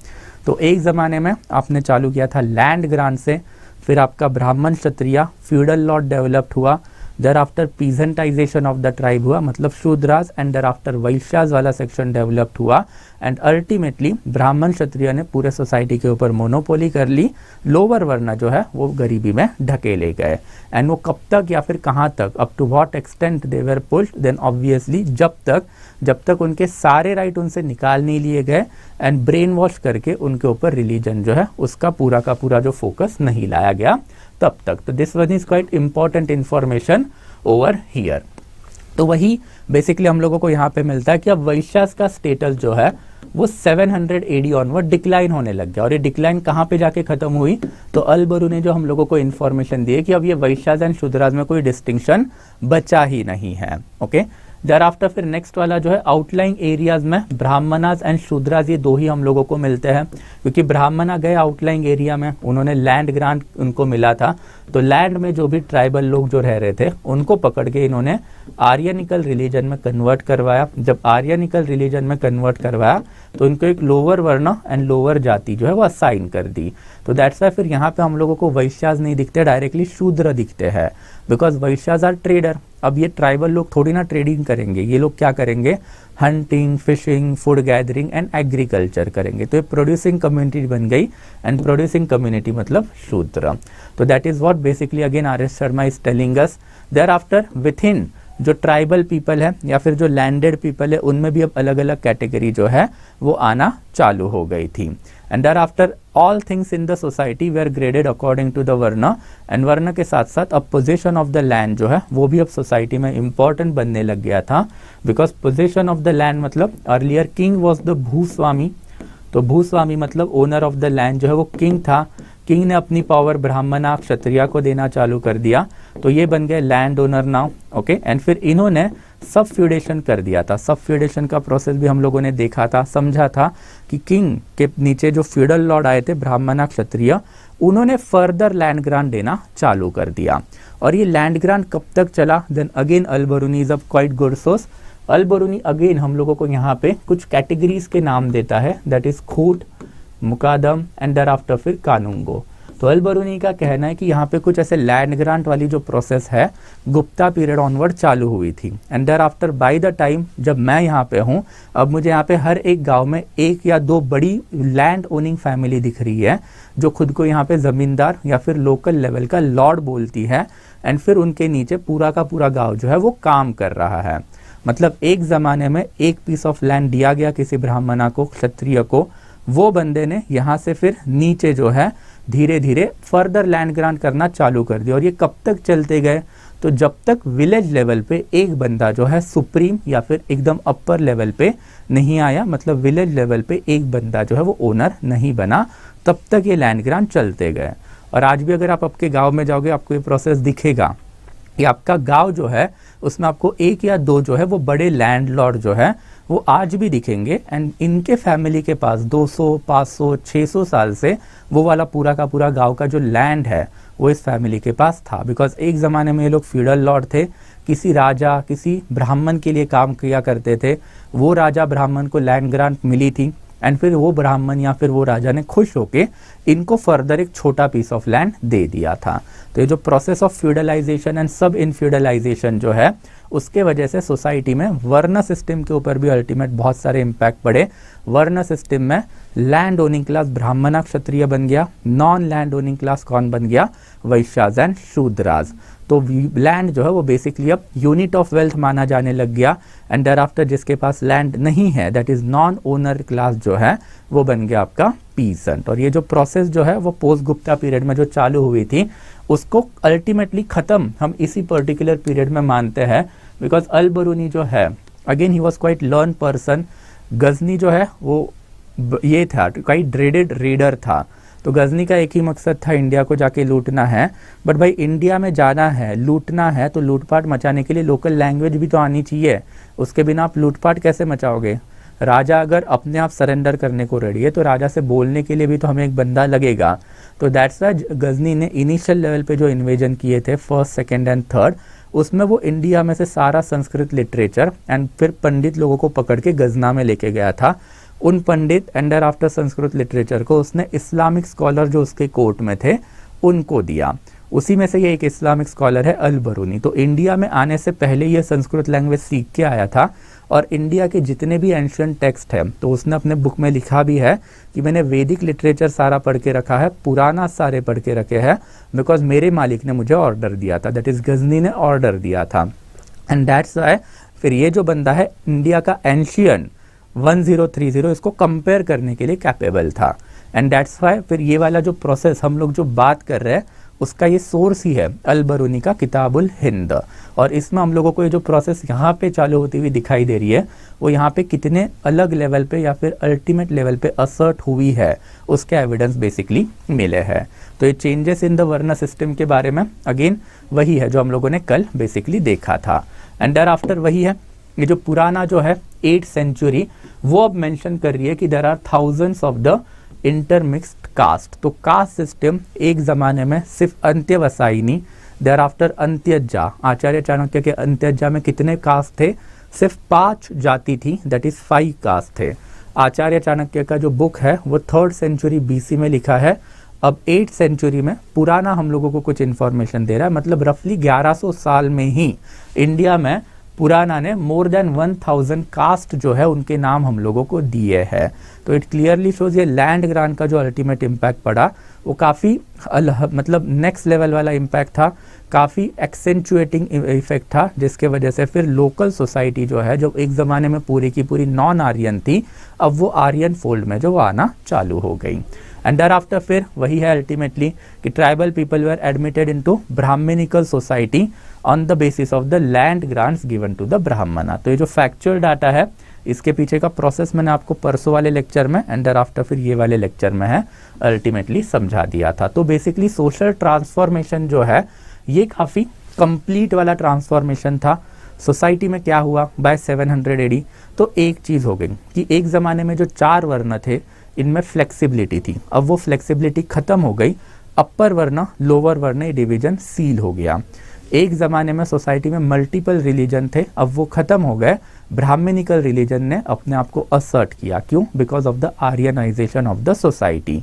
तो एक ज़माने में आपने चालू किया था लैंड ग्रांट से, फिर आपका Brahmin Kshatriya feudal lord developed हुआ, thereafter peasantization of the tribe हुआ मतलब Shudras, and there after Vaishyas वाला सेक्शन डेवलप्ड हुआ। एंड अल्टीमेटली ब्राह्मण क्षत्रिय ने पूरे सोसाइटी के ऊपर मोनोपोली कर ली। लोअर वर्ण जो है वो गरीबी में ढकेले गए। एंड वो कब तक या फिर कहाँ तक, up to what extent they were pushed, then obviously जब तक उनके सारे राइट उनसे निकाल नहीं लिए गए एंड ब्रेन वॉश करके उनके ऊपर रिलीजन जो है उसका पूरा का पूरा जो फोकस नहीं लाया गया तब तक। तो this one is quite important information over here. तो वही बेसिकली हम लोगों को यहाँ पे मिलता है कि अब वैश्यास का स्टेटस जो है वो 700 एडी ऑनवर्ड डिक्लाइन होने लग गया। और ये डिक्लाइन कहाँ पे जाके खत्म हुई, तो अल बरूनी जो हम लोगों को इन्फॉर्मेशन दी है कि अब ये वैश्यास एंड शूद्रास में कोई डिस्टिंक्शन बचा ही नहीं है। ओके, देयर आफ्टर फिर नेक्स्ट वाला जो है आउटलाइंग एरियाज में ब्राह्मणास एंड शूद्रास, ये दो ही हम लोगों को मिलते हैं, क्योंकि ब्राह्मणा गए आउटलाइंग एरिया में, उन्होंने लैंड ग्रांट उनको मिला था, तो लैंड में जो भी ट्राइबल लोग जो रह रहे थे उनको पकड़ के इन्होंने आर्यनिकल रिलीजन में कन्वर्ट करवाया। जब आर्यनिकल रिलीजन में कन्वर्ट करवाया तो इनको एक लोअर वर्ण एंड लोअर जाति जो है वो असाइन कर दी। तो दैट्स वाई फिर यहाँ पे हम लोगों को वैश्यास नहीं दिखते, डायरेक्टली शूद्र दिखते हैं, बिकॉज वैश्यास आर ट्रेडर। अब ये ट्राइबल लोग थोड़ी ना ट्रेडिंग करेंगे, ये लोग क्या करेंगे, hunting, fishing, food gathering and agriculture करेंगे। तो ये प्रोड्यूसिंग कम्युनिटी बन गई, एंड प्रोड्यूसिंग कम्युनिटी मतलब शूद्र। तो that is what basically again R S Sharma is telling us. Thereafter within जो ट्राइबल पीपल है या फिर जो लैंडेड पीपल है, उनमें भी अब अलग अलग कैटेगरी जो है वो आना चालू हो गई थी। And there after all things in the society were graded according to the varna, and वर्ण के साथ साथ अब पोजीशन ऑफ द लैंड जो है वो भी अब सोसाइटी में इंपॉर्टेंट बनने लग गया था, because position of the land मतलब अर्लियर किंग वॉज द भूस्वामी, तो भूस्वामी मतलब ओनर ऑफ द लैंड जो है वो किंग था। किंग ने अपनी पावर ब्राह्मणा क्षत्रिया को देना चालू कर दिया, तो ये बन गए land owner now. Okay, and फिर इन्होंने सब फ्यूडेशन कर दिया था। सब फ्यूडेशन का प्रोसेस भी हम लोगों ने देखा था, समझा था कि किंग के नीचे जो फ्यूडल लॉर्ड आए थे ब्राह्मणा क्षत्रिय, उन्होंने फर्दर लैंड ग्रांट देना चालू कर दिया। और ये लैंड ग्रांट कब तक चला, then again Al Biruni is a quite good source. Al Biruni again हम लोगों को यहाँ पे कुछ कैटेगरीज के नाम देता है, that is khut, muqaddam and there after फिर कानूंगो। तो अल बरूनी का कहना है कि यहाँ पे कुछ ऐसे लैंड ग्रांट वाली जो प्रोसेस है गुप्ता पीरियड ऑनवर्ड चालू हुई थी। And there after by the time जब मैं यहाँ पे हूँ, अब मुझे यहाँ पे हर एक गांव में एक या दो बड़ी लैंड ओनिंग फैमिली दिख रही है, जो खुद को यहाँ पे जमींदार या फिर लोकल लेवल का लॉर्ड बोलती है, एंड फिर उनके नीचे पूरा का पूरा गाँव जो है वो काम कर रहा है। मतलब एक जमाने में एक पीस ऑफ लैंड दिया गया किसी ब्राह्मणा को, क्षत्रिय को, वो बंदे ने यहाँ से फिर नीचे जो है धीरे धीरे फर्दर लैंड ग्रांट करना चालू कर दिया। और ये कब तक चलते गए, तो जब तक विलेज लेवल पे एक बंदा जो है सुप्रीम या फिर एकदम अपर लेवल पे नहीं आया, मतलब विलेज लेवल पे एक बंदा जो है वो ओनर नहीं बना, तब तक ये लैंड ग्रांट चलते गए। और आज भी अगर आप आपके गांव में जाओगे आपको ये प्रोसेस दिखेगा कि आपका गांव जो है उसमें आपको एक या दो जो है वो बड़े लैंडलॉर्ड जो है वो आज भी दिखेंगे, एंड इनके फैमिली के पास 200, 500, 600 साल से वो वाला पूरा का पूरा गांव का जो लैंड है वो इस फैमिली के पास था। बिकॉज एक ज़माने में ये लोग फ्यूडल लॉर्ड थे, किसी राजा किसी ब्राह्मण के लिए काम किया करते थे, वो राजा ब्राह्मण को लैंड ग्रांट मिली थी, एंड फिर वो ब्राह्मण या फिर वो राजा ने खुश होके इनको फर्दर एक छोटा पीस ऑफ लैंड दे दिया था। तो ये जो प्रोसेस ऑफ फ्यूडलाइजेशन एंड सब इनफ्यूडलाइजेशन जो है उसके वजह से सोसाइटी में वर्ण सिस्टम के ऊपर भी अल्टीमेट बहुत सारे इम्पैक्ट पड़े। वर्ण सिस्टम में लैंड ओनिंग क्लास ब्राह्मणा क्षत्रिय बन गया, नॉन लैंड ओनिंग क्लास कौन बन गया, वैश्यास एंड शूद्रास। तो लैंड जो है वो बेसिकली अब यूनिट ऑफ वेल्थ माना जाने लग गया, एंड देयर आफ्टर जिसके पास लैंड नहीं है that is non owner class जो है वो बन गया आपका पीसेंट। और ये जो प्रोसेस जो है वो पोस्ट गुप्ता पीरियड में जो चालू हुई थी उसको अल्टीमेटली खत्म हम इसी पर्टिकुलर पीरियड में मानते हैं, बिकॉज अल बरूनी जो है again he was quite learn person. Ghazni जो है वो ये था क्वाइट ड्रेडेड रीडर था, तो गजनी का एक ही मकसद था इंडिया को जाके लूटना है। बट भाई इंडिया में जाना है, लूटना है, तो लूटपाट मचाने के लिए लोकल लैंग्वेज भी तो आनी चाहिए, उसके बिना आप लूटपाट कैसे मचाओगे। राजा अगर अपने आप सरेंडर करने को रेडी है तो राजा से बोलने के लिए भी तो हमें एक बंदा लगेगा। तो दैट्स व्हाई गजनी ने इनिशियल लेवल पे जो इन्वेजन किए थे फर्स्ट, सेकेंड एंड थर्ड, उसमें वो इंडिया में से सारा संस्कृत लिटरेचर एंड फिर पंडित लोगों को पकड़ के गजना में लेके गया था। उन पंडित एंड आफ्टर संस्कृत लिटरेचर को उसने इस्लामिक स्कॉलर जो उसके कोर्ट में थे उनको दिया। उसी में से ये एक इस्लामिक स्कॉलर है अल बरूनी। तो इंडिया में आने से पहले ये संस्कृत लैंग्वेज सीख के आया था, और इंडिया के जितने भी एंशियंट टेक्स्ट हैं तो उसने अपने बुक में लिखा भी है कि मैंने वैदिक लिटरेचर सारा पढ़ के रखा है, पुराना सारे पढ़ के रखे हैं, बिकॉज मेरे मालिक ने मुझे ऑर्डर दिया था, दैट इज गजनी ने ऑर्डर दिया था। एंड दैट्स व्हाई फिर ये जो बंदा है इंडिया का एंशियंट 1030 इसको कंपेयर करने के लिए कैपेबल था। एंड दैट्स व्हाई फिर ये वाला जो प्रोसेस हम लोग जो बात कर रहे हैं उसका ये सोर्स ही है अल बरूनी का किताबुल हिंद। और इसमें हम लोगों को ये जो प्रोसेस यहाँ पे चालू होती हुई दिखाई दे रही है वो यहाँ पे कितने अलग लेवल पे या फिर अल्टीमेट लेवल पे असर्ट हुई है उसके एविडेंस बेसिकली मिले हैं। तो ये changes in the varna system के बारे में अगेन वही है जो हम लोगों ने कल बेसिकली देखा था। एंड देयर आफ्टर वही है ये जो पुराना जो है 8th सेंचुरी वो अब मेंशन कर रही है कि there are thousands of the intermixed caste. तो कास्ट सिस्टम एक जमाने में सिर्फ अंत्यवसायिनी, देयर आफ्टर अंत्यजा, आचार्य चाणक्य के अंत्यजा में कितने कास्ट थे? सिर्फ 5 जाति थी, दैट इज 5 कास्ट थे। आचार्य चाणक्य का जो बुक है वो 3rd सेंचुरी BC में लिखा है। अब 8th सेंचुरी में पुराना हम लोगों को कुछ इंफॉर्मेशन दे रहा है, मतलब रफली 1100 साल में ही इंडिया में पुराना ने मोर देन 1000 कास्ट जो है उनके नाम हम लोगों को दिए हैं। तो इट क्लियरली शोज ये लैंड ग्रांट का जो अल्टीमेट इम्पैक्ट पड़ा वो काफ़ी मतलब नेक्स्ट लेवल वाला इम्पैक्ट था, काफ़ी एक्सेंचुएटिंग इफेक्ट था, जिसके वजह से फिर लोकल सोसाइटी जो है जो एक ज़माने में पूरी की पूरी नॉन आर्यन थी अब वो आर्यन फोल्ड में जो वो आना चालू हो गई। एंड देयर आफ्टर फिर वही है अल्टीमेटली कि tribal people were admitted into Brahmanical society on the basis of the land grants given to the Brahmana. तो ये जो फैक्चुअल डाटा है इसके पीछे का प्रोसेस मैंने आपको परसों वाले लेक्चर में एंड देयर आफ्टर फिर ये वाले लेक्चर में है अल्टीमेटली समझा दिया था। तो बेसिकली सोशल ट्रांसफॉर्मेशन जो है ये काफ़ी कंप्लीट वाला ट्रांसफॉर्मेशन था। सोसाइटी में क्या हुआ बाय 700 AD, तो एक चीज़ हो गई कि एक ज़माने में जो 4 वर्ण थे इनमें फ्लेक्सिबिलिटी थी, अब वो फ्लेक्सिबिलिटी खत्म हो गई, अपर वर्ण लोअर वर्ण डिवीजन सील हो गया। एक ज़माने में सोसाइटी में मल्टीपल रिलीजन थे, अब वो खत्म हो गए, ब्राह्मणिकल रिलीजन ने अपने आप को असर्ट किया। क्यों? Because of the Aryanization of the society.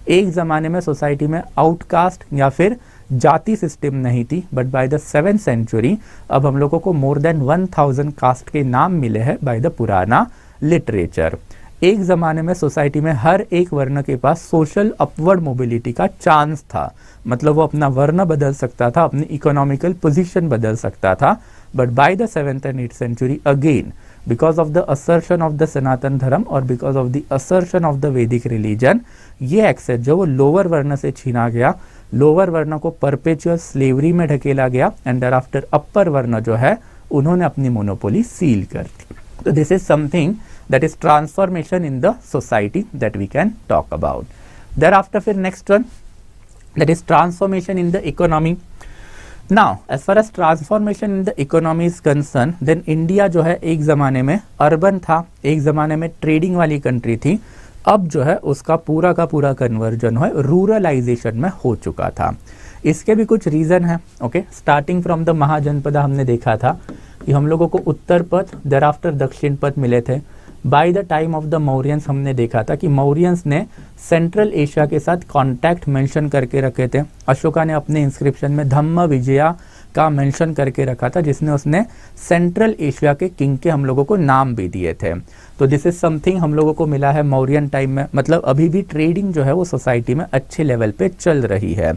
एक ज़माने में सोसाइटी में आउटकास्ट या फिर जाति सिस्टम नहीं थी, but by the 7th century अब हम लोगों को मोर देन 1000 कास्ट के नाम मिले हैं बाय द पुराना लिटरेचर। एक ज़माने में सोसाइटी में हर एक वर्ण के पास सोशल अपवर्ड मोबिलिटी का चांस था, मतलब वो अपना वर्ण बदल सकता था, अपनी इकोनॉमिकल पोजीशन बदल सकता था। But by the 7th and 8th century again because of the assertion of the Sanatan Dharma और because of the assertion of the वैदिक रिलीजन ये एक्सेस जो वो लोअर वर्ण से छीना गया, लोअर वर्ण को परपेचुअल स्लेवरी में ढकेला गया एंड देयर आफ्टर अपर वर्ण जो है उन्होंने अपनी मोनोपोली सील कर दी। तो this is something that is transformation in the society that we can talk about. Thereafter फिर next one that is transformation in the economy. Now as far as transformation in the economy is concerned, then India जो है एक ज़माने में urban था, एक ज़माने में ट्रेडिंग वाली कंट्री थी, अब जो है उसका पूरा का पूरा कन्वर्जन है रूरलाइजेशन में हो चुका था। इसके भी कुछ रीज़न है। Okay, starting from the Mahajanapada हमने देखा था कि हम लोगों को उत्तर पथ thereafter दक्षिण पथ मिले थे। Bye the time of the Mauryans हमने देखा था कि मौर्यंस ने सेंट्रल एशिया के साथ कॉन्टैक्ट मेंशन करके रखे थे। अशोका ने अपने इंस्क्रिप्शन में धम्म विजया का मेंशन करके रखा था, जिसने उसने सेंट्रल एशिया के किंग के हम लोगों को नाम भी दिए थे। तो दिस इज समथिंग हम लोगों को मिला है मौर्यन टाइम में, मतलब अभी भी ट्रेडिंग जो है वो सोसाइटी में अच्छे लेवल पे चल रही है।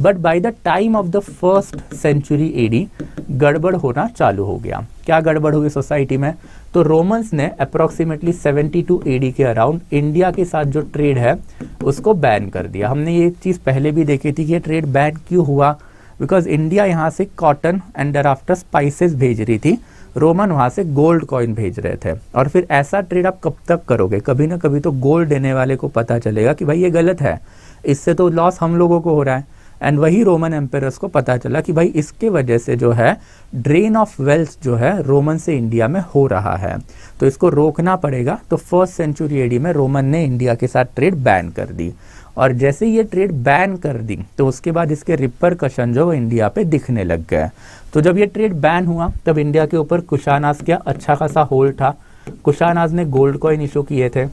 But by the time of the 1st century AD गड़बड़ होना चालू हो गया। क्या गड़बड़ हुई सोसाइटी में? तो रोमन्स ने अप्रोक्सीमेटली 72 AD के अराउंड इंडिया के साथ जो ट्रेड है उसको बैन कर दिया। हमने ये चीज़ पहले भी देखी थी कि ये ट्रेड बैन क्यों हुआ, बिकॉज इंडिया यहाँ से cotton and there after spices भेज रही थी, रोमन वहाँ से गोल्ड कॉइन भेज रहे थे। और फिर ऐसा ट्रेड आप कब तक करोगे? कभी ना कभी तो गोल्ड देने वाले को पता चलेगा कि भाई ये गलत है, इससे तो लॉस हम लोगों को हो रहा है। एंड वही रोमन एम्पायर्स को पता चला कि भाई इसके वजह से जो है ड्रेन ऑफ वेल्थ जो है रोमन से इंडिया में हो रहा है, तो इसको रोकना पड़ेगा। तो 1st सेंचुरी AD में रोमन ने इंडिया के साथ ट्रेड बैन कर दी, और जैसे ये ट्रेड बैन कर दी तो उसके बाद इसके रिपरकशन जो इंडिया पे दिखने लग गए। तो जब ये ट्रेड बैन हुआ तब इंडिया के ऊपर कुशानाज का अच्छा खासा होल्ड था। कुशानाज ने गोल्ड कॉइन इशू किए थे।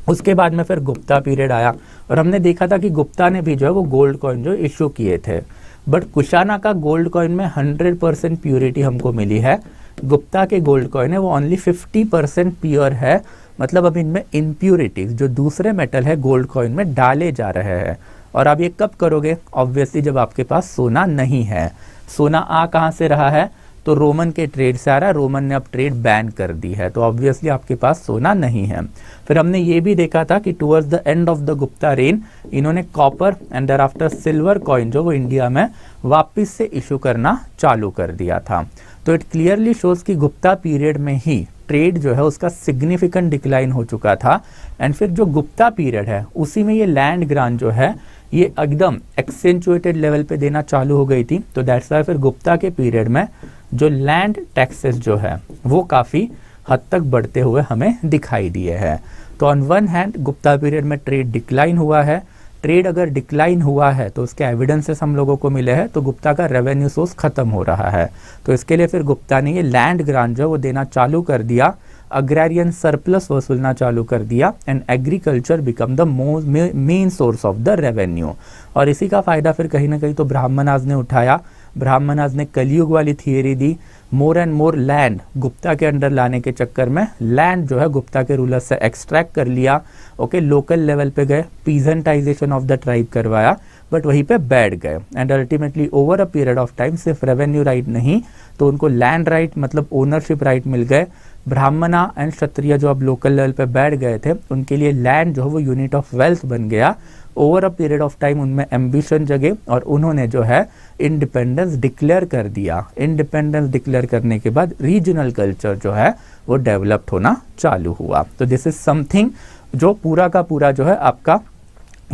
उसके बाद में फिर गुप्ता पीरियड आया और हमने देखा था कि गुप्ता ने भी जो है वो गोल्ड कॉइन जो इशू किए थे। बट कुशाना का गोल्ड कॉइन में 100% प्योरिटी हमको मिली है, गुप्ता के गोल्ड कॉइन है वो ओनली 50% प्योर है। मतलब अब इनमें इम्प्योरिटीज जो दूसरे मेटल है गोल्ड कॉइन में डाले जा रहे हैं। और आप ये कब करोगे? ऑब्वियसली जब आपके पास सोना नहीं है। सोना आ कहाँ से रहा है? तो रोमन के ट्रेड से आ रहा है, रोमन ने अब ट्रेड बैन कर दी है, तो ऑब्वियसली आपके पास सोना नहीं है। फिर हमने ये भी देखा था कि towards the end of the Gupta reign इन्होंने copper and there after silver coin जो वो इंडिया में वापस से इशू करना चालू कर दिया था। तो इट क्लियरली शोज कि गुप्ता पीरियड में ही ट्रेड जो है उसका सिग्निफिकेंट डिक्लाइन हो चुका था। एंड फिर जो गुप्ता पीरियड है उसी में ये लैंड ग्रांट जो है ये एकदम एक्सेंचुएटेड लेवल पे देना चालू हो गई थी। तो दैट्स वाई फिर गुप्ता के पीरियड में जो लैंड टैक्सेस जो है वो काफ़ी हद तक बढ़ते हुए हमें दिखाई दिए हैं। तो on one hand Gupta period में ट्रेड डिक्लाइन हुआ है। ट्रेड अगर डिक्लाइन हुआ है तो उसके एविडेंसेस हम लोगों को मिले हैं, तो गुप्ता का रेवेन्यू सोर्स खत्म हो रहा है। तो इसके लिए फिर गुप्ता ने ये लैंड ग्रांट जो वो देना चालू कर दिया, अग्रेरियन सरप्लस वसूलना चालू कर दिया and agriculture become the main source of the revenue. और इसी का फायदा फिर कहीं ना कहीं तो ब्राह्मणाज ने उठाया। ब्राह्मणाज ने कलयुग वाली theory the, more and more land Gupta के अंडर लाने के चक्कर में लैंड जो है गुप्ता के रूलर से एक्सट्रैक्ट कर लिया। ओके, लोकल लेवल पे गए, पीजेंटाइजेशन ऑफ द ट्राइब करवाया, बट वहीं पे बैठ गए and ultimately over a period of time सिर्फ रेवेन्यू राइट नहीं तो उनको लैंड राइट मतलब ओनरशिप राइट मिल गए। ब्राह्मणा एंड क्षत्रिय जो अब लोकल लेवल पे बैठ गए थे उनके लिए लैंड जो है वो यूनिट ऑफ वेल्थ बन गया। Over a period of time उनमें एम्बिशन जगे और उन्होंने जो है इंडिपेंडेंस डिक्लेयर कर दिया। इंडिपेंडेंस डिक्लेयर करने के बाद रीजनल कल्चर जो है वो डेवलप्ड होना चालू हुआ। तो दिस इज समथिंग जो पूरा का पूरा जो है आपका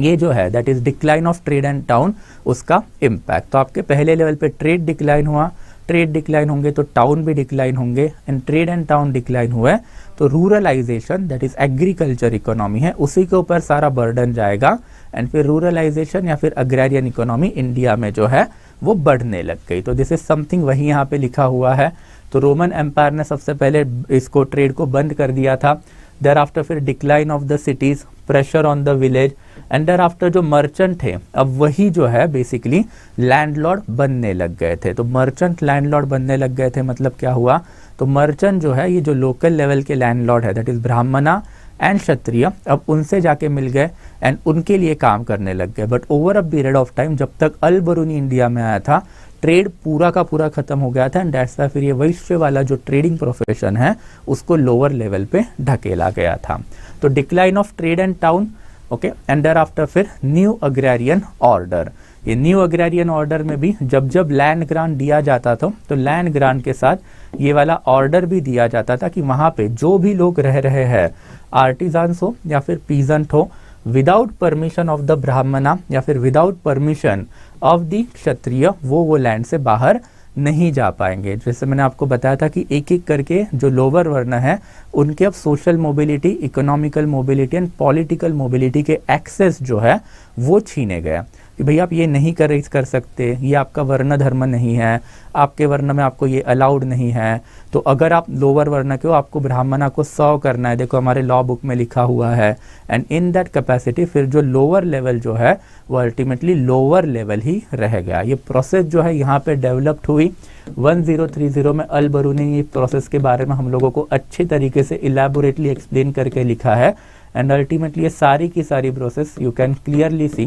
ये जो है that is decline of trade and town, उसका इम्पैक्ट। तो आपके पहले लेवल पे ट्रेड डिक्लाइन हुआ, ट्रेड डिक्लाइन होंगे तो टाउन भी डिक्लाइन होंगे and trade and town decline हुए तो ruralisation that is agriculture economy है उसी के ऊपर सारा बर्डन जाएगा एंड फिर रूरलाइजेशन या फिर अग्रेरियन इकोनॉमी इंडिया में जो है वो बढ़ने लग गई। तो दिस इज समथिंग वही यहाँ पे लिखा हुआ है। तो रोमन एम्पायर ने सबसे पहले इसको ट्रेड को बंद कर दिया था। देयर आफ्टर फिर decline of the cities, pressure on the village and there after जो मर्चेंट थे अब वही जो है बेसिकली लैंडलॉर्ड बनने लग गए थे। तो मर्चेंट लैंडलॉर्ड बनने लग गए थे मतलब क्या हुआ, तो मर्चेंट जो है ये जो लोकल लेवल के लैंडलॉर्ड है दैट इज ब्राह्मणा एंड क्षत्रिय अब उनसे जाके मिल गए एंड उनके लिए काम करने लग गए। But over a period of time जब तक अल बरूनी इंडिया में आया था ट्रेड पूरा का पूरा खत्म हो गया था एंड दैट्स व्हाई फिर ये वैश्य वाला जो ट्रेडिंग प्रोफेशन है उसको लोअर लेवल पे ढकेला गया था। तो decline of trade and town, okay, and there after फिर न्यू अग्रेरियन ऑर्डर। ये न्यू अग्रेरियन ऑर्डर में भी जब जब लैंड ग्रांट दिया जाता था तो लैंड ग्रांट के साथ ये वाला ऑर्डर भी दिया जाता था कि वहां पे जो भी लोग रह रहे हैं, आर्टिजान्स हो या फिर पीजेंट हो, विदाउट परमिशन ऑफ द ब्राह्मणा या फिर विदाउट परमिशन ऑफ द क्षत्रिय वो लैंड से बाहर नहीं जा पाएंगे। जैसे मैंने आपको बताया था कि एक एक करके जो लोअर वर्ण है उनके अब social mobility, economical mobility and political mobility के एक्सेस जो है वो छीने गए कि भाई आप ये नहीं कर सकते, ये आपका वर्ण धर्म नहीं है, आपके वर्ण में आपको ये अलाउड नहीं है। तो अगर आप लोअर वर्ण के हो आपको ब्राह्मणा को सर्व करना है, देखो हमारे लॉ बुक में लिखा हुआ है। एंड इन दैट कैपेसिटी फिर जो लोअर लेवल जो है वो अल्टीमेटली लोअर लेवल ही रह गया। ये प्रोसेस जो है यहाँ पे डेवलप्ड हुई 1030 में। अल बरूनी ने प्रोसेस के बारे में हम लोगों को अच्छे तरीके से इलेबोरेटली एक्सप्लेन करके लिखा है एंड अल्टीमेटली ये सारी की सारी प्रोसेस यू कैन क्लियरली सी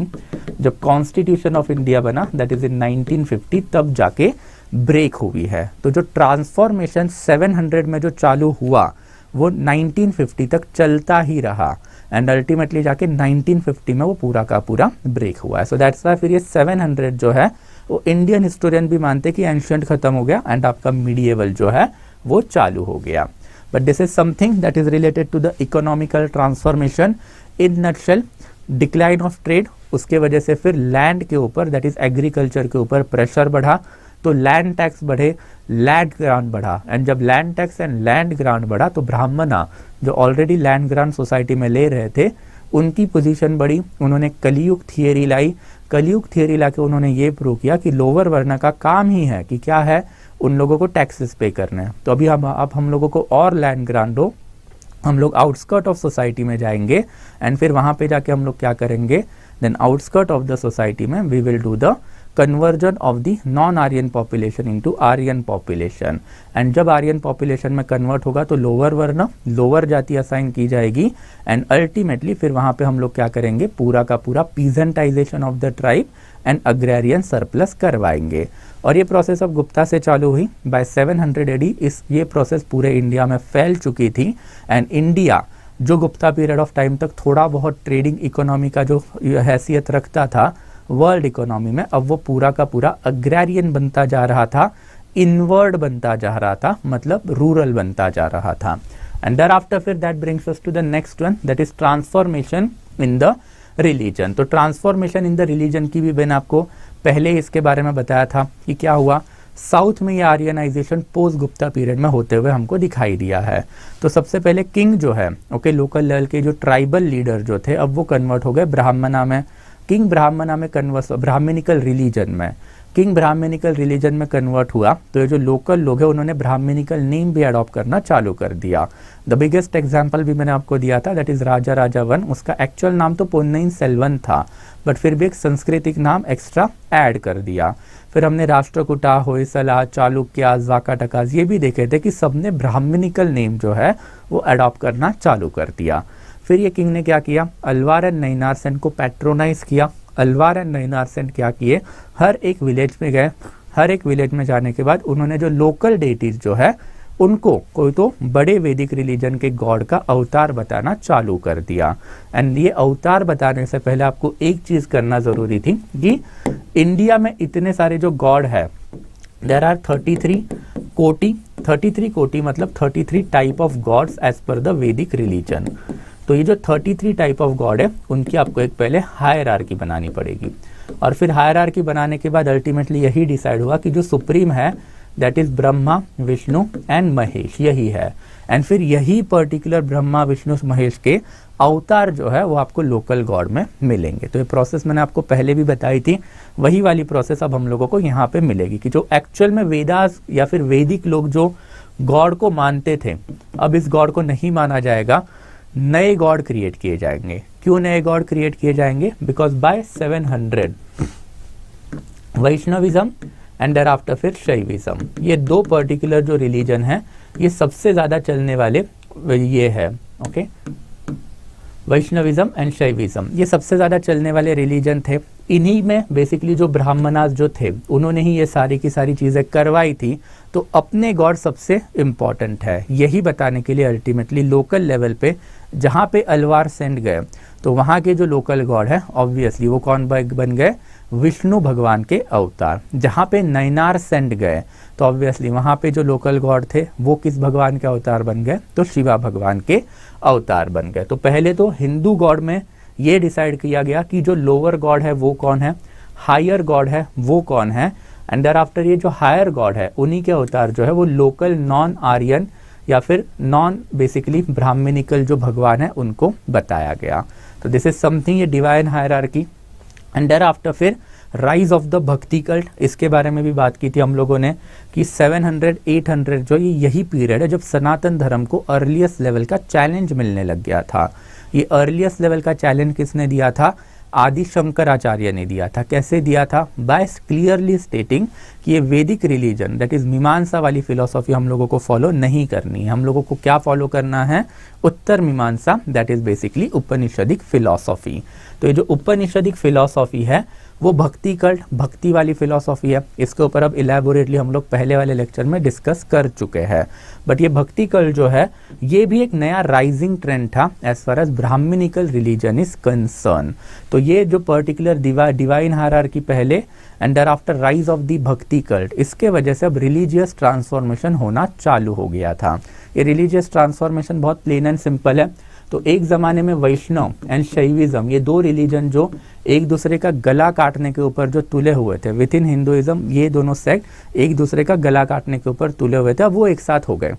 जब कॉन्स्टिट्यूशन ऑफ इंडिया बना दैट इज इन 1950 तब जाके ब्रेक हुई है। तो जो ट्रांसफॉर्मेशन 700 में जो चालू हुआ वो 1950 तक चलता ही रहा एंड अल्टीमेटली जाके 1950 में वो पूरा का पूरा ब्रेक हुआ है। सो दैट्स व्हाई फिर ये 700 जो है वो इंडियन हिस्टोरियन भी मानते कि एंशिएंट खत्म हो गया एंड आपका मीडिएवल जो है वो चालू हो गया। But this is something that is related to the economical transformation in nutshell. Decline of trade, उसके वजह से फिर लैंड के ऊपर दैट इज एग्रीकल्चर के ऊपर प्रेशर बढ़ा तो लैंड टैक्स बढ़े, लैंड ग्रांट बढ़ा एंड जब land tax and land grant बढ़ा तो ब्राह्मणा जो ऑलरेडी लैंड ग्रांट सोसाइटी में ले रहे थे उनकी पोजीशन बढ़ी। उन्होंने कलयुग थियरी लाई, कलयुग थियरी लाके उन्होंने ये प्रूव किया कि लोअर वर्ण का काम ही है कि क्या है उन लोगों को टैक्सेस पे करने हैं। तो अभी हम लोगों को और लैंड ग्रांट दो, हम लोग आउटस्कर्ट ऑफ सोसाइटी में जाएंगे एंड फिर वहां पे जाके हम लोग क्या करेंगे, then outskirt of the society में we will do the conversion of the non Aryan population into Aryan population. And जब आर्यन पॉपुलेशन में कन्वर्ट होगा तो लोअर वर्ण लोअर जाति असाइन की जाएगी एंड अल्टीमेटली फिर वहां पे हम लोग क्या करेंगे, पूरा का पूरा peasantization of the tribe and agrarian surplus करवाएंगे। और ये प्रोसेस अब गुप्ता से चालू हुई बाय 700 AD। ये प्रोसेस पूरे इंडिया में फैल चुकी थी एंड इंडिया जो गुप्ता पीरियड ऑफ टाइम तक थोड़ा बहुत ट्रेडिंग इकोनॉमी का जो हैसियत रखता था वर्ल्ड इकोनॉमी में, अब वो पूरा का पूरा अग्रेरियन बनता जा रहा था, इनवर्ड बनता जा रहा था, मतलब रूरल बनता जा रहा था। एंड देयर आफ्टर फिर that brings us to the next one, that is transformation in the religion. तो ट्रांसफॉर्मेशन इन द रिलीजन की भी मैंने आपको पहले इसके बारे में बताया था कि क्या हुआ, साउथ में ये आर्यनाइजेशन पोस्ट गुप्ता पीरियड में होते हुए हमको दिखाई दिया है। तो सबसे पहले किंग जो है लोकल लेवल के जो ट्राइबल लीडर जो थे अब वो कन्वर्ट हो गए ब्राह्मणा में। किंग ब्राह्मणा में कन्वर्ट, ब्राह्मणिकल रिलीजन में, किंग ब्राह्मणिकल रिलीजन में कन्वर्ट हुआ तो ये जो लोकल लोग हैं उन्होंने ब्राह्मणिकल नेम भी अडॉप्ट करना चालू कर दिया। द बिगेस्ट एग्जाम्पल भी मैंने आपको दिया था, that is Raja Raja one. उसका एक्चुअल नाम तो पोन्नियिन सेल्वन था बट फिर भी एक सांस्कृतिक नाम एक्स्ट्रा ऐड कर दिया। फिर हमने राष्ट्रकूटा, होयसला, चालुक्यास, वाकाटकास ये भी देखे थे कि सबने ब्राह्मणिकल नेम जो है वो अडॉप्ट करना चालू कर दिया। फिर ये किंग ने क्या किया, अलवार एंड नैनार सेन को पैट्रोनाइज किया। अलवार एंड नैनार सेन क्या किए, हर एक विलेज में गए, हर एक विलेज में जाने के बाद उन्होंने जो लोकल डेटीज जो है उनको कोई तो बड़े वैदिक रिलीजन के गॉड का अवतार बताना चालू कर दिया। एंड ये अवतार बताने से पहले आपको एक चीज करना जरूरी थी कि इंडिया में इतने सारे जो गॉड है, देयर आर 33 कोटि, 33 कोटि मतलब 33 type of gods as per the वैदिक रिलीजन। तो ये जो 33 टाइप ऑफ गॉड है उनकी आपको एक पहले हायरार्की बनानी पड़ेगी और फिर हायरार्की बनाने के बाद अल्टीमेटली यही डिसाइड हुआ कि जो सुप्रीम है that is Brahma, Vishnu and Mahesh, यही है। एंड फिर यही पर्टिकुलर ब्रह्मा, विष्णु, महेश के अवतार जो है वो आपको लोकल गॉड में मिलेंगे। तो ये प्रोसेस मैंने आपको पहले भी बताई थी, वही वाली प्रोसेस अब हम लोगों को यहाँ पे मिलेगी कि जो एक्चुअल में वेदास या फिर वैदिक लोग जो गॉड को मानते थे अब इस गॉड को नहीं माना जाएगा, नए गॉड क्रिएट किए जाएंगे। क्यों नए गॉड क्रिएट किए जाएंगे, because by 700 Vaishnavism and there after फिर शैविज्म, ये दो पर्टिकुलर जो रिलीजन है ये सबसे ज्यादा चलने वाले ये है, ओके, वैष्णविज्म एंड शैविज्म ये सबसे ज्यादा चलने वाले रिलीजन थे। इन्हीं में बेसिकली जो ब्राह्मणास जो थे उन्होंने ही ये सारी की सारी चीजें करवाई थी। तो अपने गॉड सबसे इंपॉर्टेंट है, यही बताने के लिए अल्टीमेटली लोकल लेवल पे जहां पे अलवार सेंड गए तो वहां के जो लोकल गॉड है ऑब्वियसली वो कौन बन गए, विष्णु भगवान के अवतार। जहां पे नैनार सेंड गए तो ऑब्वियसली वहां पे जो लोकल गॉड थे वो किस भगवान के अवतार बन गए, तो शिवा भगवान के अवतार बन गए। तो पहले तो हिंदू गॉड में ये डिसाइड किया गया कि जो लोअर गॉड है वो कौन है, हायर गॉड है वो कौन है, एंड देयर आफ्टर ये जो हायर गॉड है उन्हीं के अवतार जो है वो लोकल नॉन आर्यन या फिर नॉन बेसिकली ब्राह्मणिकल जो भगवान है उनको बताया गया। तो दिस इज समथिंग, ये divine hierarchy. And there after फिर rise of the bhakti cult, इसके बारे में भी बात की थी हम लोगों ने कि 700-800 जो यही पीरियड है जब सनातन धर्म को अर्लीस्ट लेवल का चैलेंज मिलने लग गया था। ये अर्लीस्ट लेवल का चैलेंज किसने दिया था, आदि शंकराचार्य ने दिया था। कैसे दिया था, बाय क्लियरली स्टेटिंग कि ये वैदिक रिलीजन दैट इज मीमांसा वाली फिलोसॉफी हम लोगों को फॉलो नहीं करनी है। हम लोगों को क्या फॉलो करना है, उत्तर मीमांसा, that is basically Upanishadic philosophy. तो ये जो उपनिषदिक फिलोसॉफी है वो भक्ति कल्ट, भक्ति वाली फिलोसॉफी है। इसके ऊपर अब इलेबोरेटली हम लोग पहले वाले लेक्चर में डिस्कस कर चुके हैं। बट ये भक्ति कल्ट जो है ये भी एक नया राइजिंग ट्रेंड था as far as Brahmanical religion is concern. तो ये जो पर्टिकुलर डिवाइन हायरार्की पहले and there after rise of the bhakti cult, इसके वजह से अब रिलीजियस ट्रांसफॉर्मेशन होना चालू हो गया था। ये रिलीजियस ट्रांसफॉर्मेशन बहुत प्लेन एंड सिंपल है। तो एक जमाने में वैष्णव एंड शैविज्म ये दो रिलीजन जो एक दूसरे का गला काटने के ऊपर जो तुले हुए थे, विद इन हिंदुइज्म ये दोनों सेक्ट एक दूसरे का गला काटने के ऊपर तुले हुए थे, अब वो एक साथ हो गए।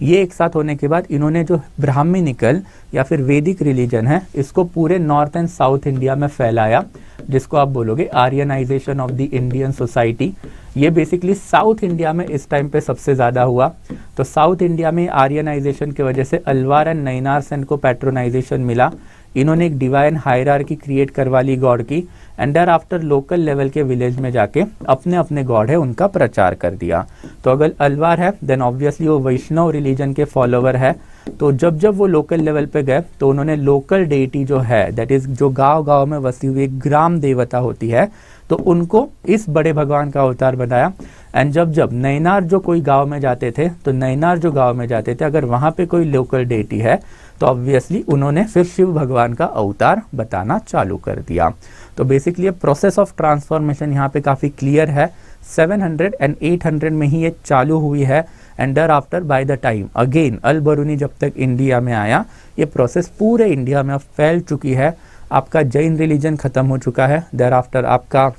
ये एक साथ होने के बाद इन्होंने जो ब्राह्मणिकल या फिर वैदिक रिलीजन है इसको पूरे नॉर्थ एंड साउथ इंडिया में फैलाया, जिसको आप बोलोगे आर्यनाइजेशन ऑफ द इंडियन सोसाइटी। ये बेसिकली साउथ इंडिया में इस टाइम पे सबसे ज़्यादा हुआ। तो साउथ इंडिया में आर्यनाइजेशन की वजह से अलवार एंड नैनार सेन को पैट्रोनाइजेशन मिला। इन्होंने एक डिवाइन हायरार्की क्रिएट करवा ली गॉड की, and there after local level के विलेज में जाके अपने अपने गॉड है उनका प्रचार कर दिया। तो अगर अलवार है देन ऑब्वियसली वो वैष्णव रिलीजन के फॉलोवर है। तो जब जब वो लोकल लेवल पे गए तो उन्होंने लोकल डेटी जो है दैट इज जो गांव गांव में बसी हुई एक ग्राम देवता होती है तो उनको इस बड़े भगवान का अवतार बनाया। एंड जब जब नैनार जो कोई गांव में जाते थे तो नैनार जो गांव में जाते थे अगर वहां पे कोई लोकल डेटी है तो ऑब्वियसली उन्होंने फिर शिव भगवान का अवतार बताना चालू कर दिया। तो बेसिकली प्रोसेस ऑफ ट्रांसफॉर्मेशन यहाँ पे काफी क्लियर है। 700 एंड 800 में ही ये चालू हुई है and there after by the time again Al Biruni जब तक इंडिया में आया ये प्रोसेस पूरे इंडिया में अब फैल चुकी है। आपका जैन रिलीजन खत्म हो चुका है, देयर आफ्टर आपका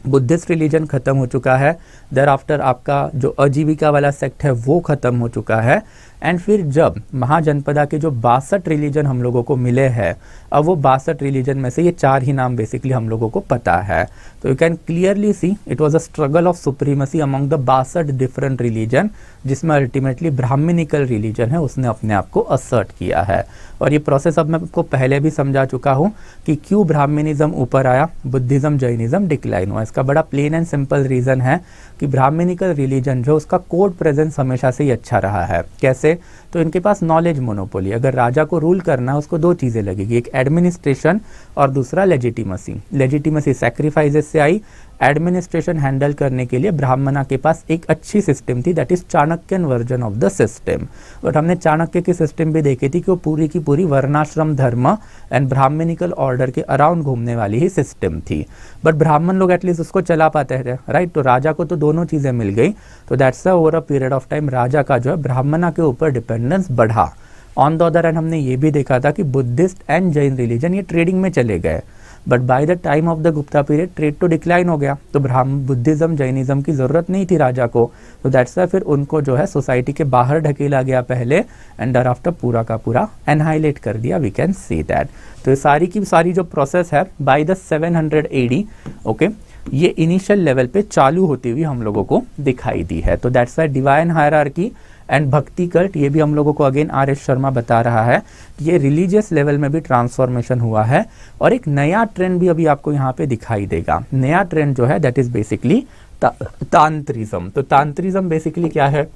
बुद्धिस्ट रिलीजन खत्म हो चुका है, देयर आफ्टर आपका जो आजीविका वाला सेक्ट है वो खत्म हो चुका है। एंड फिर जब महाजनपदा के जो 62 रिलीजन हम लोगों को मिले हैं, अब वो 62 रिलीजन में से ये 4 ही नाम बेसिकली हम लोगों को पता है। तो you can clearly see it was a struggle of supremacy among the 62 different religion, जिसमें अल्टीमेटली ब्राह्मणिकल रिलीजन है उसने अपने आप को असर्ट किया है। और ये प्रोसेस अब मैं आपको पहले भी समझा चुका हूँ कि क्यों ब्राह्मणिज्म ऊपर आया, बुद्धिज्म जैनिज्म डिक्लाइन हुआ। इसका बड़ा प्लेन एंड सिंपल रीजन है कि ब्राह्मणिकल रिलीजन जो उसका कोर्ट प्रेजेंस हमेशा से ही अच्छा रहा है। कैसे? तो इनके पास नॉलेज मोनोपोली। अगर राजा को रूल करना है उसको 2 चीजें लगेगी, एक एडमिनिस्ट्रेशन और दूसरा लेजिटिमसी। लेजिटिमसी सैक्रिफाइसेस से आई, एडमिनिस्ट्रेशन हैंडल करने के लिए ब्राह्मणा के पास एक अच्छी सिस्टम थी that is Chanakyan version of the system. But हमने चाणक्य की सिस्टम भी देखी थी कि वो पूरी की पूरी वर्णाश्रम धर्म एंड ब्राह्मणिकल ऑर्डर के अराउंड घूमने वाली ही सिस्टम थी। बट ब्राह्मण लोग एटलीस्ट उसको चला पाते थे, राइट। तो राजा को तो दोनों चीजें मिल गई। तो that's over a period of time राजा का जो है ब्राह्मणा के ऊपर डिपेंडेंस बढ़ा। ऑन द अदर हैंड हमने ये भी देखा था कि बुद्धिस्ट एंड जैन रिलीजन ये ट्रेडिंग में चले गए, but by the time of the Gupta period trade तो डिक्लाइन हो गया, तो बुद्धिज्म जैनिज्म की जरूरत नहीं थी राजा को। तो दैट्स वाई फिर उनको जो है सोसाइटी के बाहर ढकेला गया पहले एंड देयर आफ्टर पूरा का पूरा एनहाइलेट कर दिया, वी कैन सी दैट। तो ये सारी की सारी जो प्रोसेस है बाय द 700 AD ओके ये इनिशियल लेवल पे चालू होती हुई हम लोगों को दिखाई दी है। तो that's Y divine hierarchy and भक्ति कल्ट ये भी हम लोगों को अगेन आर एस शर्मा बता रहा है कि ये रिलीजियस लेवल में भी ट्रांसफॉर्मेशन हुआ है। और एक नया ट्रेंड भी अभी आपको यहाँ पे दिखाई देगा। नया ट्रेंड जो है दैट इज बेसिकली तांत्रिज्म। तो तांत्रिज्म बेसिकली क्या है?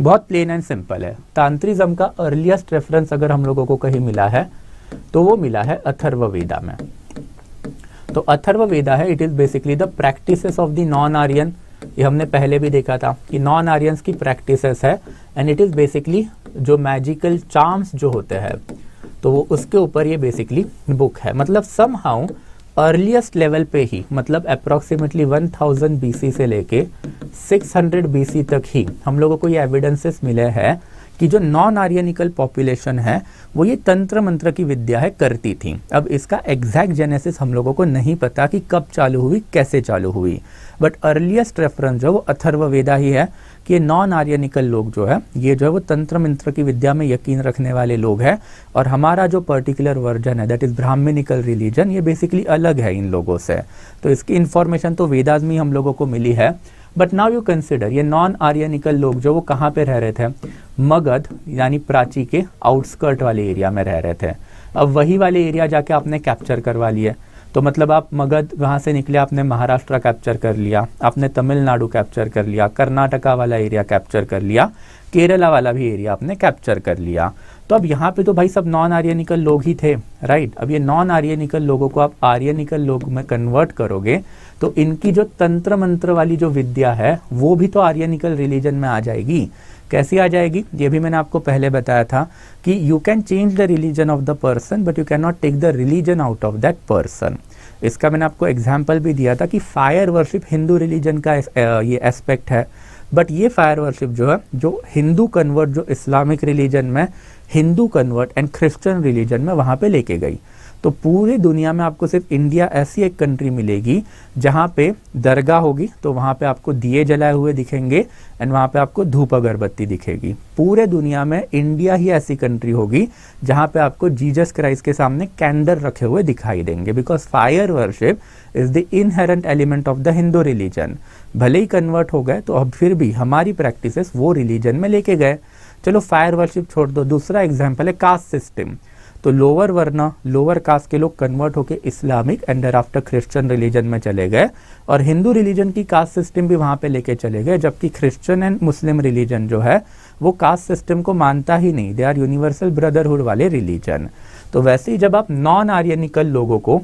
बहुत प्लेन एंड सिंपल है। तांत्रिज्म का अर्लीस्ट रेफरेंस अगर हम लोगों को कहीं मिला है तो वो मिला है अथर्ववेदा में। तो अथर्ववेदा है it is basically the practices of the non Aryan. ये हमने पहले भी देखा था कि नॉन आर्यंस की प्रैक्टिसेस है एंड इट इज बेसिकली जो मैजिकल चार्म्स जो होते हैं तो वो उसके ऊपर ये बेसिकली बुक है। मतलब समहाउ अर्लीस्ट लेवल पे ही मतलब अप्रोक्सीमेटली 1000 BC से लेके 600 BC तक ही हम लोगों को ये एविडेंसेस मिले हैं कि जो नॉन आर्यनिकल पॉपुलेशन है वो ये तंत्र मंत्र की विद्या है करती थी। अब इसका एग्जैक्ट जेनेसिस हम लोगों को नहीं पता कि कब चालू हुई, कैसे चालू हुई, बट अर्लीस्ट रेफरेंस जो वो अथर्ववेदा ही है कि नॉन आर्यनिकल लोग जो है ये जो है वो तंत्र मंत्र की विद्या में यकीन रखने वाले लोग हैं। और हमारा जो पर्टिकुलर वर्जन है दैट इज ब्राह्मणिकल रिलीजन ये बेसिकली अलग है इन लोगों से। तो इसकी इंफॉर्मेशन तो वेदास में हम लोगों को मिली है। बट नाउ यू कंसिडर ये नॉन आर्यनिकल लोग जो वो कहाँ पे रह रहे थे? मगध यानी प्राची के आउटस्कर्ट वाले एरिया में रह रहे थे। अब वही वाले एरिया जाके आपने कैप्चर करवा लिए, तो मतलब आप मगध वहाँ से निकले, आपने महाराष्ट्र कैप्चर कर लिया, आपने तमिलनाडु कैप्चर कर लिया, कर्नाटका वाला एरिया कैप्चर कर लिया, केरला वाला भी एरिया आपने कैप्चर कर लिया। तो अब यहाँ पे तो भाई सब नॉन आर्यनिकल लोग ही थे, राइट। अब ये नॉन आर्यनिकल लोगों को आप आर्यनिकल लोग में कन्वर्ट करोगे तो इनकी जो तंत्र मंत्र वाली जो विद्या है वो भी तो आर्यनिकल रिलीजन में आ जाएगी। कैसी आ जाएगी? ये भी मैंने आपको पहले बताया था कि you can change the religion of the person but you can not take the religion out of that person. इसका मैंने आपको एग्जाम्पल भी दिया था कि फायर वर्शिप हिंदू रिलीजन का ये एस्पेक्ट है, बट ये फायर वर्शिप जो है जो हिंदू कन्वर्ट जो इस्लामिक रिलीजन में, Hindu convert and Christian religion में वहाँ पे लेके गई। तो पूरी दुनिया में आपको सिर्फ इंडिया ऐसी एक कंट्री मिलेगी जहाँ पे दरगाह होगी तो वहाँ पे आपको दिए जलाए हुए दिखेंगे एंड वहाँ पे आपको धूप अगरबत्ती दिखेगी। पूरे दुनिया में इंडिया ही ऐसी कंट्री होगी जहाँ पे आपको जीसस क्राइस्ट के सामने कैंडल रखे हुए दिखाई देंगे, because fire worship is the inherent element of the Hindu religion. भले ही कन्वर्ट हो गए तो अब फिर भी हमारी प्रैक्टिसेस वो रिलीजन में लेके गए। चलो फायर वर्शिप छोड़ दो, दूसरा एग्जाम्पल है कास्ट सिस्टम। तो लोअर वर्ण, लोअर कास्ट के लोग कन्वर्ट होके Islamic and there after Christian religion में चले गए, और हिंदू रिलीजन की कास्ट सिस्टम भी वहां पे लेके चले गए, जबकि क्रिश्चियन एंड मुस्लिम रिलीजन जो है वो कास्ट सिस्टम को मानता ही नहीं, दे आर यूनिवर्सल ब्रदरहुड वाले रिलीजन। तो वैसे ही जब आप नॉन आर्यनिकल लोगों को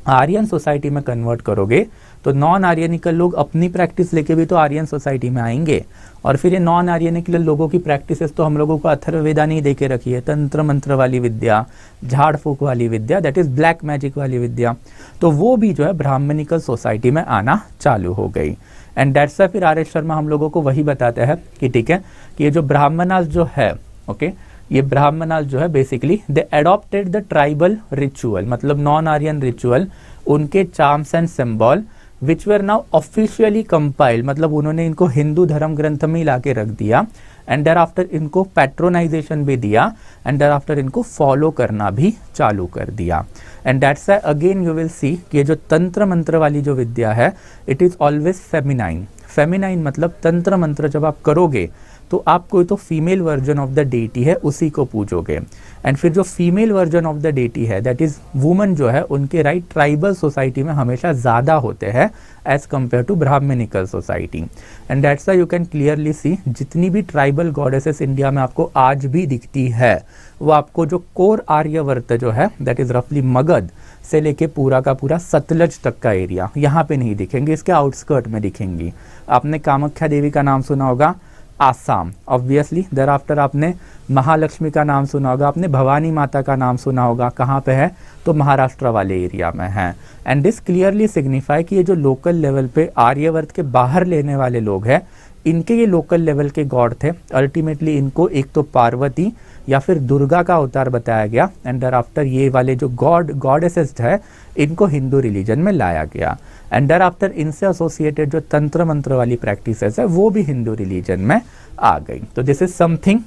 आर्यन सोसाइटी में कन्वर्ट करोगे तो नॉन आर्यनिकल लोग अपनी प्रैक्टिस लेके भी तो आर्यन सोसाइटी में आएंगे, और फिर ये नॉन आर्यनिकल लोगों की प्रैक्टिसेस तो हम लोगों को अथर्ववेदा नहीं दे के रखी है, तंत्र मंत्र वाली विद्या, झाड़ फूक वाली विद्या, दैट इज ब्लैक मैजिक वाली विद्या, तो वो भी जो है ब्राह्मणिकल सोसाइटी में आना चालू हो गई। एंड दैट्स फिर आर एस शर्मा हम लोगों को वही बताते हैं कि ठीक है कि ये जो ब्राह्मणास जो है, ओके, ये ब्राह्मणास जो है basically they adopted the tribal ritual, मतलब नॉन आर्यन रिचुअल, उनके charms and symbol which were now officially compiled, मतलब उन्होंने इनको हिंदू धर्म ग्रंथ में ला के रख दिया, एंड देयर आफ्टर इनको पैट्रोनाइजेशन भी दिया, एंड देयर आफ्टर इनको फॉलो करना भी चालू कर दिया। And that's again you will see कि जो तंत्र मंत्र वाली जो विद्या है it is always feminine. Feminine मतलब तंत्र मंत्र जब आप करोगे तो आप कोई तो female version of the deity है उसी को पूजोगे, एंड फिर जो female version of the deity है दैट इज वुमन जो है, उनके राइट ट्राइबल सोसाइटी में हमेशा ज़्यादा होते हैं as compare to Brahmanical society. And that's you can clearly see जितनी भी ट्राइबल गॉडेसेस इंडिया में आपको आज भी दिखती है वो आपको जो कोर आर्यवर्त जो है दैट इज रफली मगध से लेके पूरा का पूरा सतलज तक का एरिया, यहाँ पे नहीं दिखेंगे, इसके आउटस्कर्ट में दिखेंगी। आपने कामाख्या देवी का नाम सुना होगा, आसाम ऑब्वियसली, देयर आफ्टर आपने महालक्ष्मी का नाम सुना होगा, आपने भवानी माता का नाम सुना होगा, कहाँ पे है तो महाराष्ट्र वाले एरिया में है। एंड दिस क्लियरली सिग्निफाई कि ये जो लोकल लेवल पे आर्यवर्त के बाहर लेने वाले लोग हैं इनके ये लोकल लेवल के गॉड थे। अल्टीमेटली इनको एक तो पार्वती या फिर दुर्गा का अवतार बताया गया, एंड देयर आफ्टर ये वाले जो गॉडेसेस है इनको हिंदू रिलीजन में लाया गया, एंड देयर आफ्टर इनसे एसोसिएटेड जो तंत्र मंत्र वाली प्रैक्टिसेस है वो भी हिंदू रिलीजन में आ गई। तो दिस इज समथिंग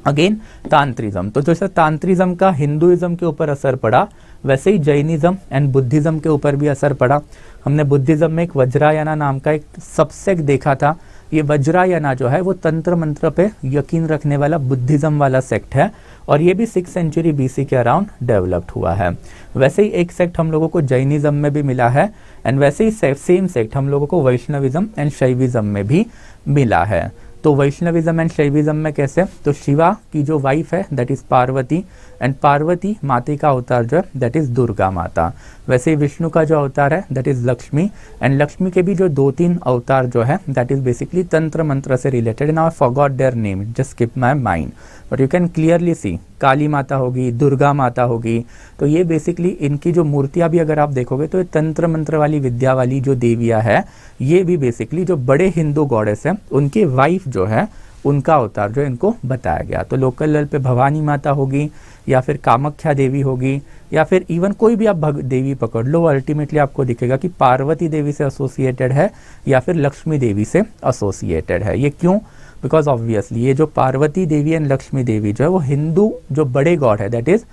अगेन तांत्रिज्म। तो जैसे तांत्रिज्म का हिंदुइज्म के ऊपर असर पड़ा वैसे ही जैनिज्म एंड बुद्धिज्म के ऊपर भी असर पड़ा। हमने बुद्धिज्म में एक वज्रायना नाम का एक सबसेक्ट देखा था, ये वज्रायना जो है वो तंत्र मंत्र पे यकीन रखने वाला बुद्धिज्म वाला सेक्ट है, और ये भी 6th सेंचुरी BC के अराउंड डेवलप्ड हुआ है। वैसे ही एक सेक्ट हम लोगों को जैनिज्म में भी मिला है, एंड वैसे ही सेम सेक्ट हम लोगों को वैष्णविज्म एंड शैविज्म में भी मिला है। तो वैष्णविज्म एंड शैविज्म में कैसे, तो शिवा की जो वाइफ है that is Parvati, and Parvati माता का अवतार जो है दैट इज दुर्गा माता। वैसे ही विष्णु का जो अवतार है that is Lakshmi, and Lakshmi के भी जो 2-3 अवतार जो है दैट इज बेसिकली तंत्र मंत्र से related. Now I forgot their name, just skip my mind, but you can clearly see Kali Mata होगी, दुर्गा माता होगी, तो ये बेसिकली इनकी जो मूर्तियां भी अगर आप देखोगे तो ये तंत्र मंत्र वाली विद्या वाली जो देवियां है ये भी बेसिकली जो बड़े हिंदू गॉडेस हैं उनके वाइफ जो है उनका अवतार जो इनको बताया गया। तो लोकल लेवल पे भवानी माता होगी या फिर कामाख्या देवी होगी या फिर इवन कोई भी आप देवी पकड़ लो, अल्टीमेटली आपको दिखेगा कि पार्वती देवी से एसोसिएटेड है या फिर लक्ष्मी देवी से एसोसिएटेड है। ये क्यों, बिकॉज ऑब्वियसली ये जो पार्वती देवी एंड लक्ष्मी देवी जो है वो हिंदू जो बड़े गॉड है that is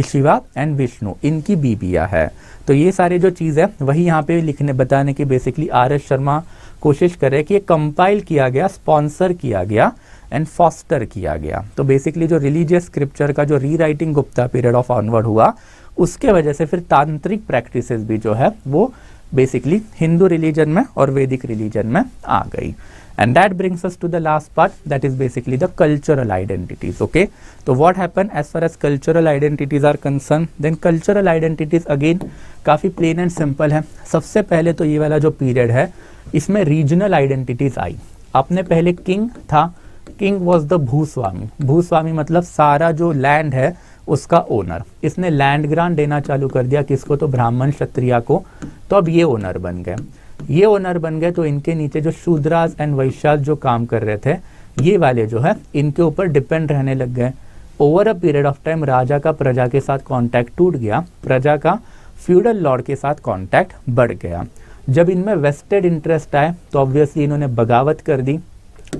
Shiva and Vishnu, इनकी बीबिया है। तो ये सारे जो चीज़ है वही यहाँ पे लिखने बताने की बेसिकली RS शर्मा कोशिश करे कि ये कंपाइल किया गया, स्पॉन्सर किया गया एंड फॉस्टर किया गया। तो बेसिकली जो रिलीजियस स्क्रिप्चर का जो rewriting Gupta period of onward हुआ उसके वजह से फिर तांत्रिक प्रैक्टिसेस भी जो है वो बेसिकली हिंदू रिलीजन में और वैदिक रिलीजन में आ गई। And that brings us to the last part, that is basically the cultural identities. Okay, so what happened as far as cultural identities are concerned, then cultural identities again काफ़ी plain and simple है। सबसे पहले तो ये वाला जो period है इसमें रीजनल आइडेंटिटीज आई। आपने पहले किंग था, किंग वॉज द भूस्वामी। भूस्वामी मतलब सारा जो लैंड है उसका ओनर। इसने लैंड ग्रांट देना चालू कर दिया किसको, तो ब्राह्मण क्षत्रिय को। तो अब ये ओनर बन गए। ये ओनर बन गए तो इनके नीचे जो शूद्रास एंड वैश्यास जो काम कर रहे थे ये वाले जो है इनके ऊपर डिपेंड रहने लग गए। Over a period of time राजा का प्रजा के साथ कांटेक्ट टूट गया, प्रजा का फ्यूडल लॉर्ड के साथ कांटेक्ट बढ़ गया। जब इनमें वेस्टेड इंटरेस्ट आए तो ऑब्वियसली इन्होंने बगावत कर दी।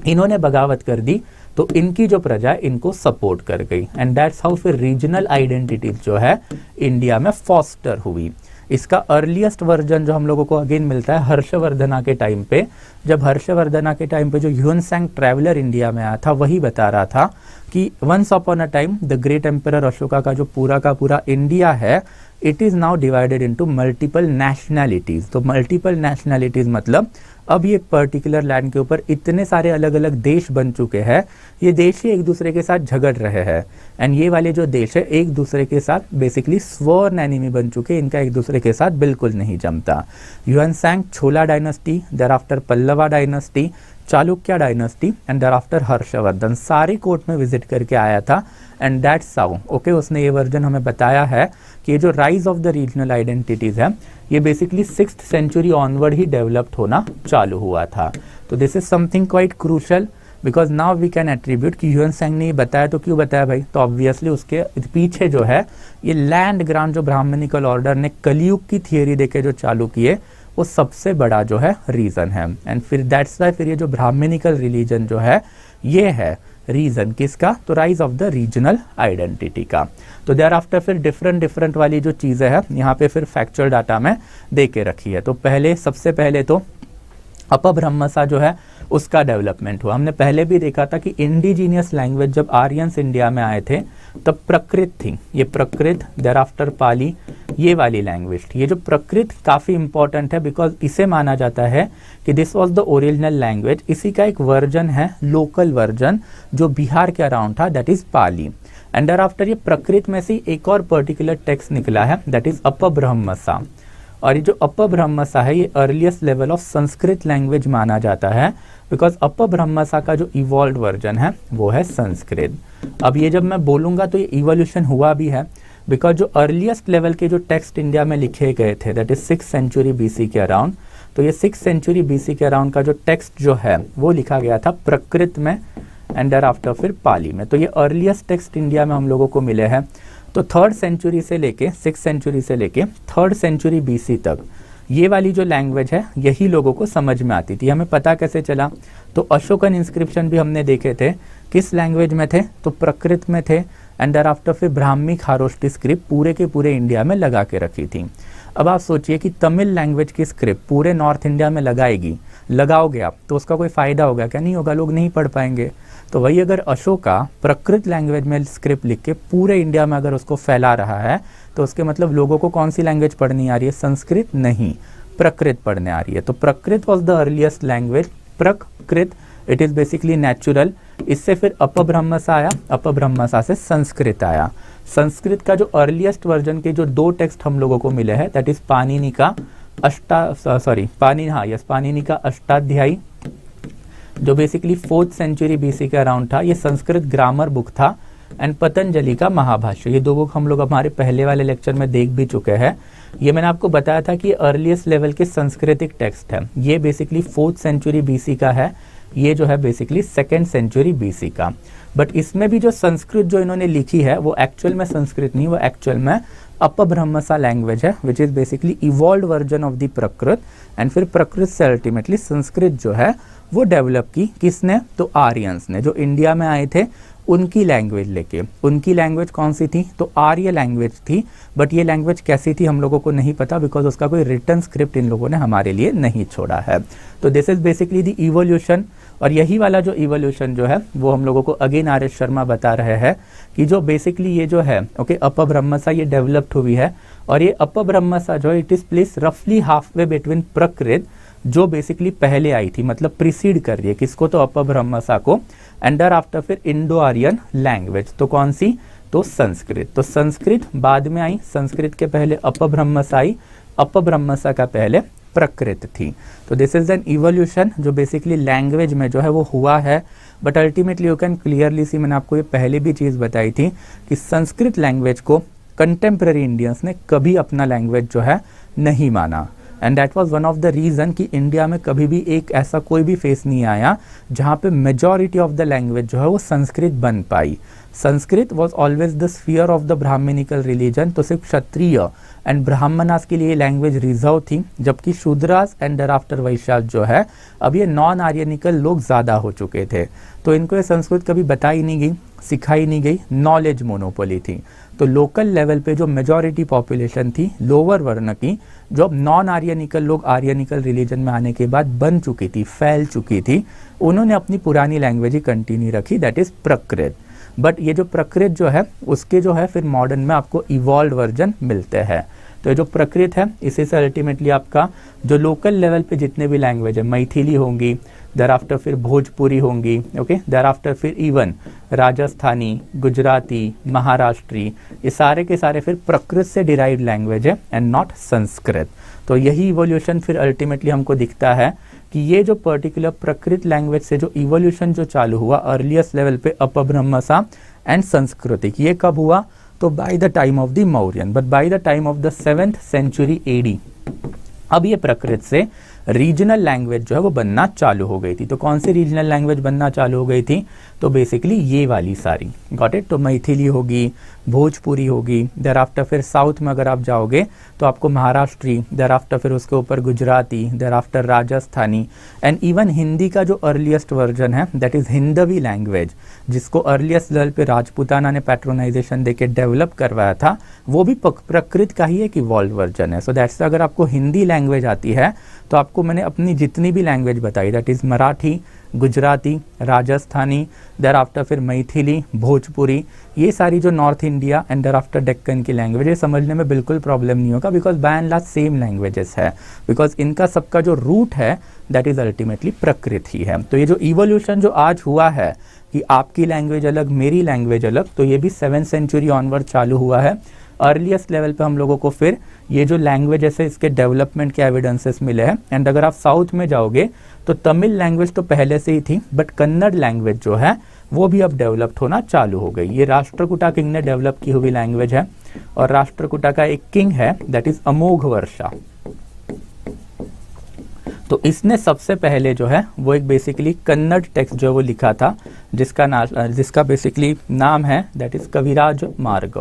इन्होंने बगावत कर दी तो इनकी जो प्रजा है इनको सपोर्ट कर गई, एंड दैट्स हाउ फिर रीजनल आइडेंटिटीज जो है इंडिया में फॉस्टर हुई। इसका अर्लीस्ट वर्जन जो हम लोगों को अगेन मिलता है हर्षवर्धना के टाइम पे। जब हर्षवर्धना के टाइम पे जो ह्यूनसैंग ट्रैवलर इंडिया में आया था वही बता रहा था कि once upon a time the great emperor Ashoka का जो पूरा का पूरा इंडिया है it is now divided into multiple nationalities. तो मल्टीपल नेशनैलिटीज मतलब अब ये पर्टिकुलर लैंड के ऊपर इतने सारे अलग अलग देश बन चुके हैं, ये देश ही एक दूसरे के साथ झगड़ रहे हैं एंड ये वाले जो देश है एक दूसरे के साथ बेसिकली स्वर्ण एनिमी बन चुके, इनका एक दूसरे के साथ बिल्कुल नहीं जमता। Hiuen Tsang Chola dynasty, there after Pallava dynasty, Chalukya dynasty and there after Harshavardhana सारे कोर्ट में विजिट करके आया था एंड दैट्स हाउ ओके उसने ये वर्जन हमें बताया है कि ये जो rise of the regional identities है ये बेसिकली 6th सेंचुरी ऑनवर्ड ही डेवलप्ड होना चालू हुआ था। तो this is something quite crucial because now we can attribute कि ह्यूनसैंग ने ये बताया तो क्यों बताया भाई, तो ऑब्वियसली उसके पीछे जो है ये लैंड ग्रांट जो ब्राह्मणिकल ऑर्डर ने कलयुग की थियोरी देके जो चालू किए वो सबसे बड़ा जो है रीजन है। एंड फिर दैट्स वाई फिर ये जो ब्राह्मणिकल रिलीजन जो है ये है रीजन किसका, तो rise of the regional identity का। तो देयर आफ्टर फिर डिफरेंट वाली जो चीजें हैं यहाँ पे फिर फैक्चुअल डाटा में दे के रखी है। तो पहले सबसे पहले तो अपभ्रंशा जो है उसका डेवलपमेंट हुआ। हमने पहले भी देखा था कि इंडिजीनियस लैंग्वेज जब आर्यंस इंडिया में आए थे तब प्रकृत थी, ये प्रकृत देयर आफ्टर पाली ये वाली लैंग्वेज थी। ये जो प्रकृत काफी इंपॉर्टेंट है बिकॉज इसे माना जाता है कि this was the original language. इसी का एक वर्जन है लोकल वर्जन जो बिहार के अराउंड था, that is Pali. And there after ये प्रकृत में से एक और पर्टिकुलर टेक्स्ट निकला है दैट इज अपभ्रंशा। और ये जो अपभ्रंशा है ये earliest level of Sanskrit language माना जाता है बिकॉज अपभ्रंशा का जो इवॉल्व वर्जन है वो है संस्कृत। अब ये जब मैं बोलूंगा तो ये इवोल्यूशन हुआ भी है बिकॉज जो अर्लीस्ट लेवल के जो टेक्स्ट इंडिया में लिखे गए थे that is 6th century BC के अराउंड, तो ये 6th सेंचुरी BC के अराउंड का जो टेक्स्ट जो है वो लिखा गया था प्रकृत में एंड देयर आफ्टर फिर पाली में। तो ये अर्लीस्ट टेक्स्ट इंडिया में हम लोगों को मिले हैं। तो 3rd सेंचुरी से लेके 6th सेंचुरी से लेके 3rd सेंचुरी BC तक ये वाली जो लैंग्वेज है यही लोगों को समझ में आती थी। हमें पता कैसे चला, तो अशोकन इंस्क्रिप्शन भी हमने देखे थे किस लैंग्वेज में थे, तो प्रकृत में थे एंड देयर आफ्टर फिर ब्राह्मी खारोष्टी स्क्रिप्ट पूरे के पूरे इंडिया में लगा के रखी थी। अब आप सोचिए कि तमिल लैंग्वेज की स्क्रिप्ट पूरे नॉर्थ इंडिया में लगाओगे आप तो उसका कोई फायदा होगा क्या, नहीं होगा, लोग नहीं पढ़ पाएंगे। तो वही अगर अशोका प्रकृत लैंग्वेज में स्क्रिप्ट लिख के पूरे इंडिया में अगर उसको फैला रहा है तो उसके मतलब लोगों को कौन सी लैंग्वेज पढ़नी आ रही है, संस्कृत नहीं प्रकृत पढ़ने आ रही है। तो प्रकृत वॉज द अर्लीस्ट लैंग्वेज, प्रकृत इट इज बेसिकली नेचुरल। इससे फिर अपभ्रंशा आया, अपभ्रंशा से संस्कृत आया। संस्कृत का जो अर्लीस्ट वर्जन के जो 2 टेक्स्ट हम लोगों को मिले हैं दैट इज पाणिनि का पाणिनि का अष्टाध्यायी जो बेसिकली 4th सेंचुरी BC के अराउंड था। ये संस्कृत ग्रामर बुक था एंड पतंजलि का महाभाष्य, ये 2 बुक हम लोग हमारे पहले वाले लेक्चर में देख भी चुके हैं। ये मैंने आपको बताया था कि अर्लीस्ट लेवल के संस्कृतिक टेक्स्ट है, ये बेसिकली 4th सेंचुरी BC का है, ये जो है बेसिकली 2nd सेंचुरी BC का। बट इसमें भी जो संस्कृत जो इन्होंने लिखी है वो एक्चुअल में संस्कृत नहीं, वो एक्चुअल में अपभ्रंशा लैंग्वेज है which is basically evolve version of the प्रकृत। एंड फिर प्रकृत से अल्टीमेटली संस्कृत जो है वो डेवलप की किसने, तो आर्यंस ने, जो इंडिया में आए थे उनकी लैंग्वेज लेके। उनकी लैंग्वेज कौन सी थी, तो आर्य लैंग्वेज थी। बट ये लैंग्वेज कैसी थी हम लोगों को नहीं पता बिकॉज उसका कोई रिटन स्क्रिप्ट इन लोगों ने हमारे लिए नहीं छोड़ा है। तो this is basically the evolution. और यही वाला जो इवोल्यूशन जो है वो हम लोगों को अगेन आर एस शर्मा बता रहे हैं कि जो बेसिकली ये जो है ओके अपभ्रंशा ये डेवलप्ड हुई है। और ये अपभ्रंशा जो है इट इज प्लेस रफली हाफ वे बिटवीन प्रकृत जो बेसिकली पहले आई थी, मतलब प्रीसीड कर रही है किसको, तो अपभ्रंशा को। एंड देयर आफ्टर फिर इंडो आर्यन लैंग्वेज, तो कौन सी, तो संस्कृत। तो संस्कृत बाद में आई, संस्कृत के पहले अपभ्रंशा आई, अपभ्रंशा का पहले प्रकृत थी। तो दिस इज एन इवोल्यूशन जो बेसिकली लैंग्वेज में जो है वो हुआ है। But ultimately you can clearly सी, मैंने आपको ये पहले भी चीज़ बताई थी कि संस्कृत लैंग्वेज को कंटेम्प्रेरी इंडियंस ने कभी अपना लैंग्वेज जो है नहीं माना। And that was one of the reason कि इंडिया में कभी भी एक ऐसा कोई भी फेस नहीं आया जहाँ पे मेजॉरिटी ऑफ द लैंग्वेज जो है वो संस्कृत बन पाई। Sanskrit was always the sphere of the Brahmanical religion, तो सिर्फ क्षत्रिय एंड ब्राह्मणास के लिए लैंग्वेज रिजर्व थी, जबकि शूद्रास एंड देयर आफ्टर वैश्यास जो है अब ये नॉन आर्यनिकल लोग ज़्यादा हो चुके थे, तो इनको ये संस्कृत कभी बताई नहीं गई, सिखाई नहीं गई, नॉलेज मोनोपोली थी। तो लोकल लेवल पे जो मेजॉरिटी पॉपुलेशन थी लोअर वर्ण की, जो अब नॉन आर्यनिकल लोग आर्यनिकल रिलीजन में आने के बाद बन चुकी थी, फैल चुकी थी, उन्होंने अपनी पुरानी लैंग्वेज ही कंटिन्यू रखी, दैट इज प्राकृत। बट ये जो प्राकृत जो है उसके जो है फिर मॉडर्न में आपको इवॉल्व वर्जन मिलते हैं। तो ये जो प्राकृत है इसी से अल्टीमेटली आपका जो लोकल लेवल पे जितने भी लैंग्वेज है, मैथिली होंगी, देर आफ्टर फिर भोजपुरी होंगी, ओके, देर आफ्टर फिर इवन राजस्थानी, गुजराती, महाराष्ट्री, ये सारे के सारे फिर प्राकृत से डिराइव्ड लैंग्वेज है एंड नॉट संस्कृत। तो यही इवोल्यूशन फिर अल्टीमेटली हमको दिखता है कि ये जो पर्टिकुलर प्राकृत लैंग्वेज से जो इवोल्यूशन जो चालू हुआ अर्लीस्ट लेवल पे अपभ्रंशा एंड संस्कृतिक, ये कब हुआ? तो bye the time of the Mauryan, but by the time of the 7th century AD अब ये प्राकृत से रीजनल लैंग्वेज जो है वो बनना चालू हो गई थी। तो कौन सी रीजनल लैंग्वेज बनना चालू हो गई थी? तो बेसिकली ये वाली सारी, गॉट इट। तो मैथिली होगी, भोजपुरी होगी, देर आफ्टर फिर साउथ में अगर आप जाओगे तो आपको महाराष्ट्री, देर आफ्टर फिर उसके ऊपर Gujarati, there after Rajasthani, and even Hindi का जो अर्लीस्ट वर्जन है दैट इज हिंदवी लैंग्वेज, जिसको अर्लीस्ट लेवल पे राजपूताना ने पैट्रोनाइजेशन देके डेवलप करवाया था, वो भी प्राकृत का ही एक इवॉल्व वर्जन है। सो दैट्स अगर आपको हिंदी लैंग्वेज आती है तो आपको मैंने अपनी जितनी भी लैंग्वेज बताई, that is Marathi, Gujarati, Rajasthani, there after फिर मैथिली, भोजपुरी, ये सारी जो north India and there after Deccan की लैंग्वेज है, समझने में बिल्कुल प्रॉब्लम नहीं होगा, because by and large same languages है, बिकॉज इनका सबका जो रूट है दैट इज अल्टीमेटली प्राकृत ही है। तो ये जो इवोल्यूशन जो आज हुआ है कि आपकी लैंग्वेज अलग, मेरी लैंग्वेज अलग, तो ये भी 7th century ऑनवर्ड चालू हुआ है। अर्लीस्ट लेवल पे हम लोगों को फिर ये जो लैंग्वेजेस है इसके डेवलपमेंट के एविडेंसेस मिले हैं। एंड अगर आप साउथ में जाओगे तो तमिल लैंग्वेज तो पहले से ही थी, बट कन्नड़ लैंग्वेज जो है वो भी अब डेवलप्ड होना चालू हो गई। ये राष्ट्रकूटा किंग ने डेवलप की हुई लैंग्वेज है, और राष्ट्रकूटा का एक किंग है दैट इज अमोघ वर्षा। तो इसने सबसे पहले जो है वो एक बेसिकली कन्नड़ टेक्स्ट जो है वो लिखा था, जिसका बेसिकली नाम है दैट इज कविराज मार्ग।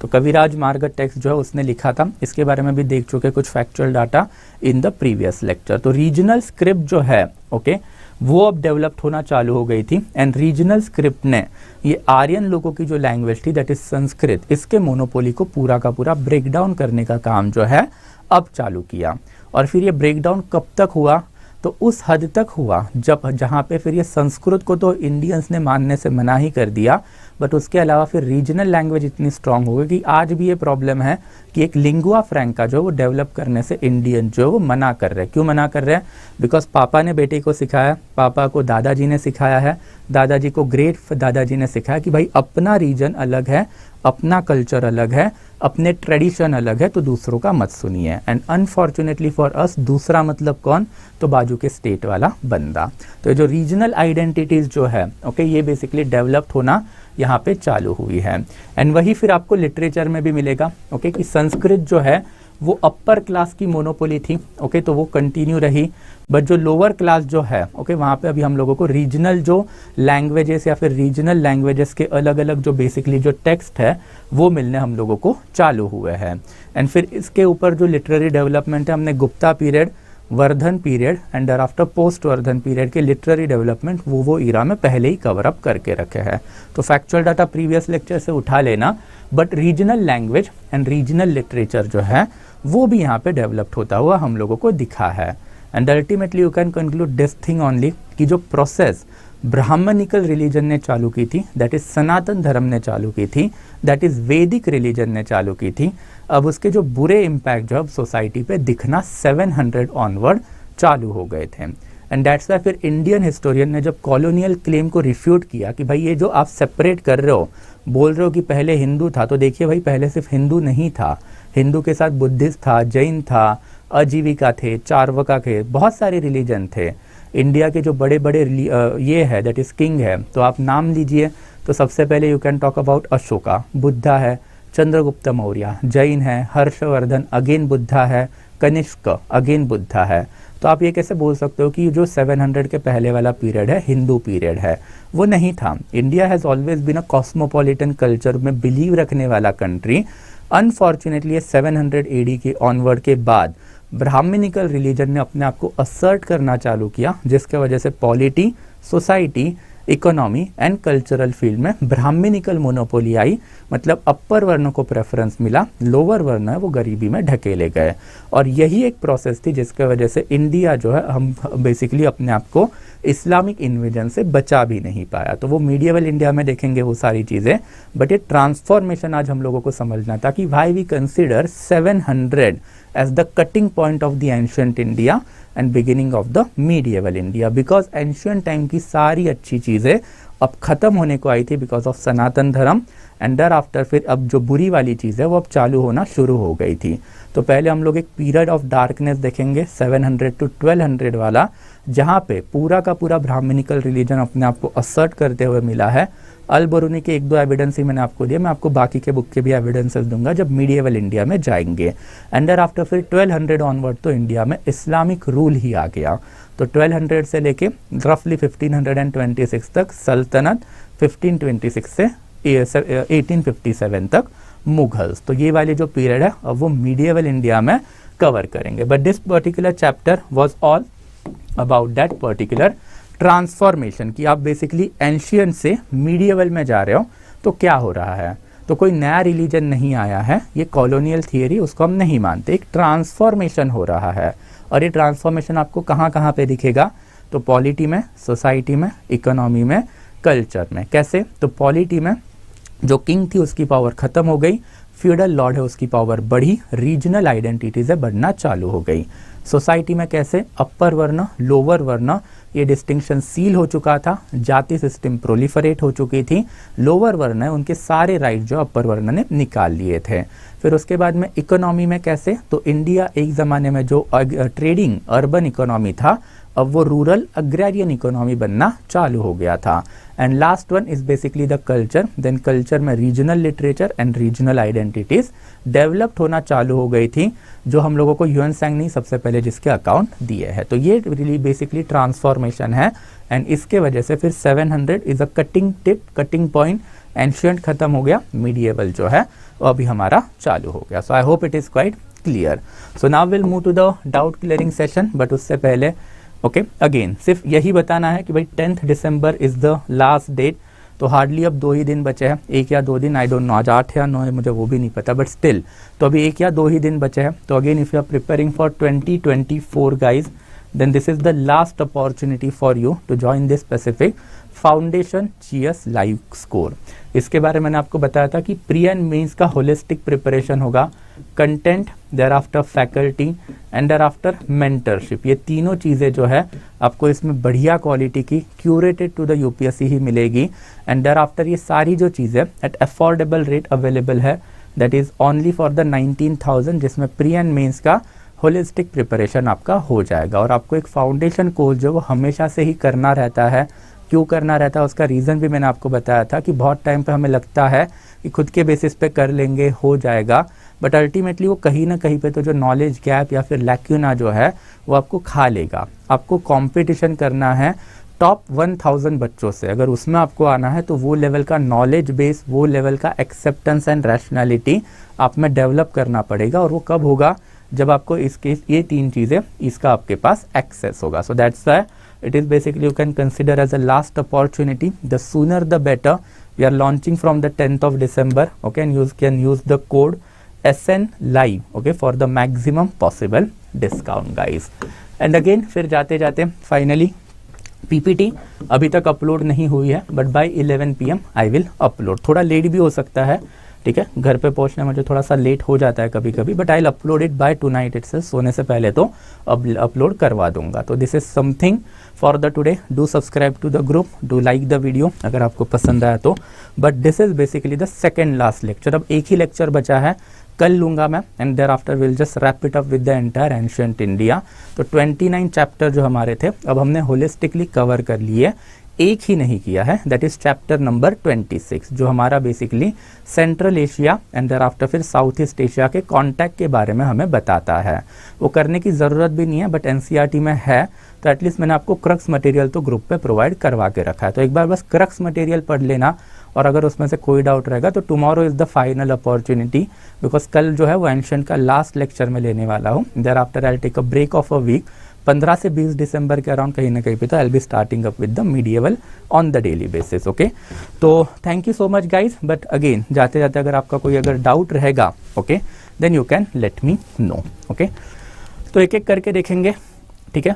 तो कविराज मार्ग टेक्स्ट जो है उसने लिखा था, इसके बारे में भी देख चुके कुछ factual data in the previous lecture. तो रीजनल स्क्रिप्ट जो है ओके वो अब डेवलप्ड होना चालू हो गई थी, एंड रीजनल स्क्रिप्ट ने ये आर्यन लोगों की जो लैंग्वेज थी दैट इज संस्कृत, इसके मोनोपोली को पूरा का पूरा ब्रेक डाउन करने का काम जो है अब चालू किया। और फिर ये ब्रेकडाउन कब तक हुआ? तो उस हद तक हुआ जब जहाँ पे फिर ये संस्कृत को तो इंडियंस ने मानने से मना ही कर दिया, बट उसके अलावा फिर रीजनल लैंग्वेज इतनी स्ट्रांग हो गई कि आज भी ये प्रॉब्लम है कि एक लिंगुआ फ्रैंका जो वो डेवलप करने से इंडियन जो वो मना कर रहे हैं। क्यों मना कर रहे हैं? बिकॉज पापा ने बेटे को सिखाया, पापा को दादाजी ने सिखाया है, दादाजी को ग्रेट दादाजी ने सिखाया कि भाई अपना रीजन अलग है, अपना कल्चर अलग है, अपने ट्रेडिशन अलग है, तो दूसरों का मत सुनिए। एंड अनफॉर्चुनेटली फॉर अस दूसरा मतलब कौन? तो बाजू के स्टेट वाला बंदा। तो ये जो रीजनल आइडेंटिटीज जो है ओके ये बेसिकली डेवलप्ड होना यहाँ पे चालू हुई है। एंड वही फिर आपको लिटरेचर में भी मिलेगा ओके कि संस्कृत जो है वो अपर क्लास की मोनोपोली थी ओके, तो वो कंटिन्यू रही, बट जो लोअर क्लास जो है ओके वहाँ पे अभी हम लोगों को रीजनल जो लैंग्वेजेस या फिर रीजनल लैंग्वेजेस के अलग अलग जो बेसिकली जो टेक्स्ट है वो मिलने हम लोगों को चालू हुए हैं। एंड फिर इसके ऊपर जो लिटरेरी डेवलपमेंट है, हमने Gupta period, Vardhana period and there after post Vardhana period के लिटरेरी डेवलपमेंट वो ईरा में पहले ही कवर अप करके रखे हैं। तो फैक्चुअल डाटा प्रीवियस लेक्चर से उठा लेना, but regional language and regional literature जो है वो भी यहाँ पे डेवलप्ड होता हुआ हम लोगों को दिखा है। And ultimately you can conclude this thing only कि जो प्रोसेस ब्राह्मणिकल रिलीजन ने चालू की थी, दैट इज सनातन धर्म ने चालू की थी, दैट इज वैदिक रिलीजन ने चालू की थी, अब उसके जो बुरे इम्पैक्ट जो अब सोसाइटी पे दिखना 700 ऑनवर्ड चालू हो गए थे। एंड दैट्स वाई फिर इंडियन हिस्टोरियन ने जब कॉलोनियल क्लेम को रिफ्यूट किया कि भाई ये जो आप सेपरेट कर रहे हो, बोल रहे हो कि पहले हिंदू था, तो देखिए भाई पहले सिर्फ हिंदू नहीं था, हिंदू के साथ बुद्धिस्ट था, जैन था, अजीविका थे, चार्वका थे, बहुत सारे रिलीजन थे। इंडिया के जो बड़े बड़े ये है दैट इज किंग है, तो आप नाम लीजिए, तो सबसे पहले you can talk about Ashoka, Buddha है, चंद्रगुप्त मौर्य जैन है, हर्षवर्धन अगेन बुद्धा है, कनिष्क अगेन बुद्धा है। तो आप ये कैसे बोल सकते हो कि जो 700 के पहले वाला पीरियड है हिंदू पीरियड है? वो नहीं था। India has always been a cosmopolitan culture में बिलीव रखने वाला कंट्री। अनफॉर्चुनेटली 700 AD के ऑनवर्ड के बाद ब्राह्मणिकल रिलीजन ने अपने आप को असर्ट करना चालू किया, जिसके वजह से polity, society economy and cultural field में ब्राह्मणिकल मोनोपोली आई, मतलब अपर वर्ण को प्रेफरेंस मिला, लोअर वर्ण है वो गरीबी में ढकेले गए। और यही एक प्रोसेस थी जिसके वजह से इंडिया जो है हम बेसिकली अपने आप को इस्लामिक इन्वेजन से बचा भी नहीं पाया। तो वो मीडिएवल इंडिया में देखेंगे वो सारी चीज़ें, बट ये ट्रांसफॉर्मेशन आज हम लोगों को समझना था कि why we consider 700 as the cutting point of the ancient India and beginning of the medieval India, because ancient time की सारी अच्छी चीज़ें अब खत्म होने को आई थी बिकॉज ऑफ सनातन धर्म, एंड दर आफ्टर फिर अब जो बुरी वाली चीज़ है वो अब चालू होना शुरू हो गई थी। तो पहले हम लोग एक पीरियड ऑफ डार्कनेस देखेंगे 700 to 1200 वाला, जहाँ पे पूरा का पूरा ब्राह्मणिकल रिलीजन अपने आप को असर्ट करते हुए मिला है। अल बरूनी के 1-2 एविडेंस ही मैंने आपको दिया, मैं आपको बाकी के बुक के भी एविडेंसेस दूंगा जब मीडिएवल इंडिया में जाएंगे। एंड दर आफ्टर फिर 1200 ऑनवर्ड तो इंडिया में इस्लामिक रूल ही आ गया। तो 1200 से लेके रफली 1526 तक सल्तनत, 1526 से 1857 तक मुगल्स। तो ये वाली जो पीरियड है अब वो मीडिएवल इंडिया में कवर करेंगे। But this particular chapter was all about that particular transformation, कि आप बेसिकली एंशियंट से मीडिएवल में जा रहे हो तो क्या हो रहा है। तो कोई नया रिलीजन नहीं आया है, ये कॉलोनियल थियरी उसको हम नहीं मानते, एक ट्रांसफॉर्मेशन हो रहा है। और ये ट्रांसफॉर्मेशन आपको कहाँ कहाँ पे दिखेगा, तो पॉलिटी में, सोसाइटी में, इकोनॉमी में, कल्चर में। कैसे, तो पॉलिटी में जो किंग थी उसकी पावर खत्म हो गई, फ्यूडल लॉर्ड है उसकी पावर बढ़ी, रीजनल आइडेंटिटीज है बढ़ना चालू हो गई। सोसाइटी में कैसे, अपर वर्ण, लोअर वर्ण, ये डिस्टिंक्शन सील हो चुका था, जाति सिस्टम प्रोलिफरेट हो चुकी थी, लोअर वर्ण है उनके सारे राइट जो अपर वर्ण ने निकाल लिए थे। फिर उसके बाद में इकोनॉमी में कैसे, तो इंडिया एक ज़माने में जो ट्रेडिंग अर्बन इकोनॉमी था अब वो रूरल अग्रेरियन इकोनॉमी बनना चालू हो गया था। And last one is basically the culture. Then culture में regional literature and regional identities developed होना चालू हो गई थी, जो हम लोगों को ह्यूएन सांग ने सबसे पहले जिसके अकाउंट दिए हैं। तो ये रियली बेसिकली ट्रांसफॉर्मेशन है, एंड इसके वजह से फिर 700 is a cutting tip, cutting point. Ancient खत्म हो गया, मीडिएवल जो है वो अभी हमारा चालू हो गया। So I hope it is quite clear. So now will move to the doubt clearing session, but उससे पहले ओके अगेन सिर्फ यही बताना है कि भाई 10th December is the last date. तो हार्डली अब 2 ही दिन बचे हैं, 1 या 2 दिन, आई डोंट नो आज 8 या 9 है मुझे वो भी नहीं पता, बट स्टिल तो अभी 1 या 2 ही दिन बचे हैं। तो again if you are preparing for 2024 guys, then this is the last opportunity for you to join this specific foundation GS live score. इसके बारे में मैंने आपको बताया था कि प्री एंड मेंस का होलिस्टिक प्रिपरेशन होगा, content, there after faculty and there after mentorship. ये तीनों चीज़ें जो है आपको इसमें बढ़िया क्वालिटी की क्यूरेटेड टू द UPSC ही मिलेगी। एंड देयर आफ्टर ये सारी जो चीज़ें एट अफोर्डेबल रेट अवेलेबल है, that is only for the 19,000, जिसमें प्री एंड मेंस का होलिस्टिक प्रिपरेशन आपका हो जाएगा। और आपको एक फाउंडेशन कोर्स जो वो हमेशा से ही करना रहता है। क्यों करना रहता है उसका रीज़न भी मैंने आपको बताया था कि बहुत टाइम पे हमें लगता है कि खुद के बेसिस पे कर लेंगे, हो जाएगा, बट अल्टीमेटली वो कहीं ना कहीं पे तो जो नॉलेज गैप या फिर लैक्यूना जो है वो आपको खा लेगा। आपको कंपटीशन करना है टॉप 1000 बच्चों से, अगर उसमें आपको आना है तो वो लेवल का नॉलेज बेस, वो लेवल का एक्सेप्टेंस एंड रैशनैलिटी आप में डेवलप करना पड़ेगा। और वो कब होगा, जब आपको इसके ये 3 चीज़ें इसका आपके पास एक्सेस होगा। So that's why it is basically you can consider as a last opportunity, the sooner the better. We are launching from the 10th of December, okay, and you can use the code SN live, okay, for the maximum possible discount guys. And again फिर जाते जाते finally PPT अभी तक upload नहीं हुई है, but bye 11 PM I will upload. थोड़ा late भी हो सकता है, ठीक है, घर पे पहुंचने में मुझे थोड़ा सा लेट हो जाता है कभी कभी, but I will upload it by tonight itself, सोने से पहले तो अपलोड करवा दूंगा। तो this is something for the today. Do subscribe to the group, do like the video अगर आपको पसंद आया तो। But this is basically the second last lecture. अब एक ही लेक्चर बचा है, कल लूंगा मैं, and there after will just wrap it up with the entire ancient India. तो 29 चैप्टर जो हमारे थे अब हमने होलिस्टिकली कवर कर लिए, एक ही नहीं किया है, दैट इज चैप्टर नंबर 26, जो हमारा basically central Asia and there after फिर साउथ ईस्ट एशिया के कॉन्टैक्ट के बारे में हमें बताता है। वो करने की ज़रूरत भी नहीं है, बट NCERT में है, तो एटलीस्ट मैंने आपको क्रक्स मटेरियल तो ग्रुप पे प्रोवाइड करवा के रखा है। तो एक बार बस क्रक्स मटेरियल पढ़ लेना, और अगर उसमें से कोई डाउट रहेगा तो tomorrow is the final opportunity, because कल जो है वो एंशिएंट का लास्ट लेक्चर में लेने वाला हूँ। There after I take a break of a week, 15 से 20 दिसंबर के अराउंड कहीं ना कहीं पे तो I will be starting up with the medieval on the daily basis. Okay, तो thank you so much guys. But again जाते जाते अगर आपका कोई अगर डाउट रहेगा, okay, then you can let me know. Okay, तो एक एक करके देखेंगे, ठीक है।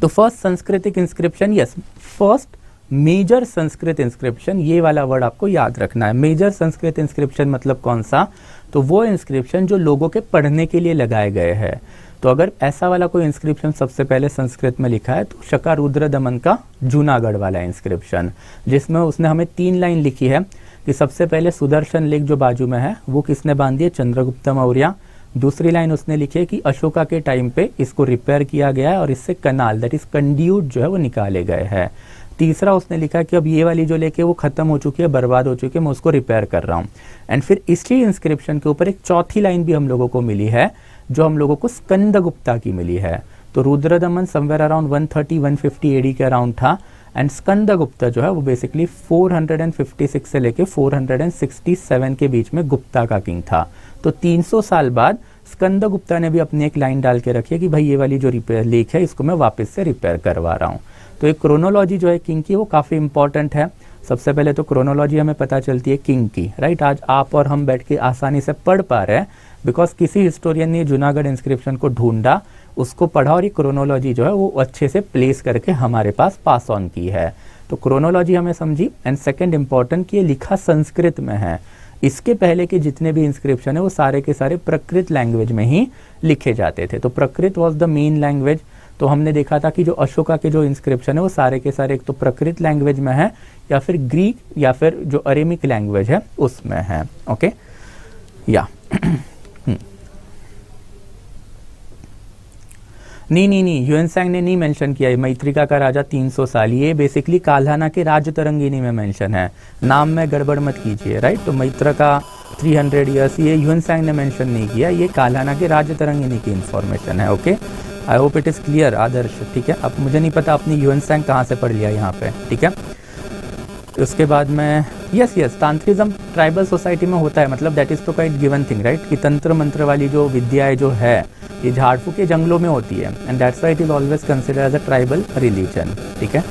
तो फर्स्ट सांस्कृतिक inscription, yes, first major Sanskrit inscription, ये वाला वर्ड आपको याद रखना है। मेजर संस्कृत इंस्क्रिप्शन मतलब कौन सा? तो वो इंस्क्रिप्शन जो लोगों के पढ़ने के लिए लगाए गए हैं। तो अगर ऐसा वाला कोई इंस्क्रिप्शन सबसे पहले संस्कृत में लिखा है तो शकारुद्र दमन का जूनागढ़ वाला इंस्क्रिप्शन, जिसमें उसने हमें 3 लाइन लिखी है कि सबसे पहले सुदर्शन लेख जो बाजू में है वो किसने बांधी है? चंद्रगुप्त मौर्य। दूसरी लाइन उसने लिखी है कि अशोका के टाइम पे इसको रिपेयर किया गया है और इससे कनाल दैट इज कंड्यूट जो है वो निकाले गए हैं। तीसरा उसने लिखा कि अब ये वाली जो लेके वो खत्म हो चुकी है, बर्बाद हो चुकी है, मैं उसको रिपेयर कर रहा हूँ। एंड फिर इसी इंस्क्रिप्शन के ऊपर एक चौथी लाइन भी हम लोगों को मिली है जो हम लोगों को स्कंदगुप्ता की मिली है। तो रुद्रदमन समवेयर अराउंड 130-150 एडी के अराउंड था एंड स्कंदगुप्ता जो है वो बेसिकली 456 से लेके 467 के बीच में गुप्ता का किंग था। तो 300 साल बाद स्कंदगुप्ता ने भी अपनी एक लाइन डाल के रखी है कि भाई ये वाली जो रिपेयर लेख है इसको मैं वापस से रिपेयर करवा रहा हूँ। तो एक क्रोनोलॉजी जो है किंग की वो काफ़ी इंपॉर्टेंट है। सबसे पहले तो क्रोनोलॉजी हमें पता चलती है किंग की, राइट। आज आप और हम बैठ के आसानी से पढ़ पा रहे हैं बिकॉज किसी हिस्टोरियन ने जूनागढ़ इंस्क्रिप्शन को ढूंढा, उसको पढ़ा और ये क्रोनोलॉजी जो है वो अच्छे से प्लेस करके हमारे पास पास ऑन की है। तो क्रोनोलॉजी हमें समझी। एंड सेकेंड इंपॉर्टेंट कि ये लिखा संस्कृत में है। इसके पहले के जितने भी इंस्क्रिप्शन है वो सारे के सारे प्राकृत लैंग्वेज में ही लिखे जाते थे। तो प्राकृत वॉज द मेन लैंग्वेज। तो हमने देखा था कि जो अशोका के जो इंस्क्रिप्शन है वो सारे के सारे एक तो प्राकृत लैंग्वेज में है या फिर ग्रीक या फिर जो अरेमिक लैंग्वेज है उसमें है। ओके, या नहीं, ह्यूएनसांग ने नहीं मेंशन किया है मैत्रिका का राजा 300 साल। ये बेसिकली काल्हाना के राजतरंगिनी में मेंशन है, नाम में गड़बड़ मत कीजिए, राइट। तो मैत्रिका 300 ईयर्स ये ह्यूएनसांग ने मेंशन नहीं किया, ये काल्हाना के राजतरंगिनी की इंफॉर्मेशन है। Okay, I hope it is clear Adarsh, ठीक है। अब मुझे नहीं पता आपने ह्यूएनसांग कहाँ से पढ़ लिया यहाँ पे, ठीक है। उसके बाद में यस तांत्रिज्म ट्राइबल सोसाइटी में होता है, मतलब दैट इज तो क्वाइट गिवन थिंग, राइट, कि तंत्र मंत्र वाली जो विद्याएं जो है ये झाड़ फूक के जंगलों में होती है and that's why it is always considered as a tribal religion, ठीक है।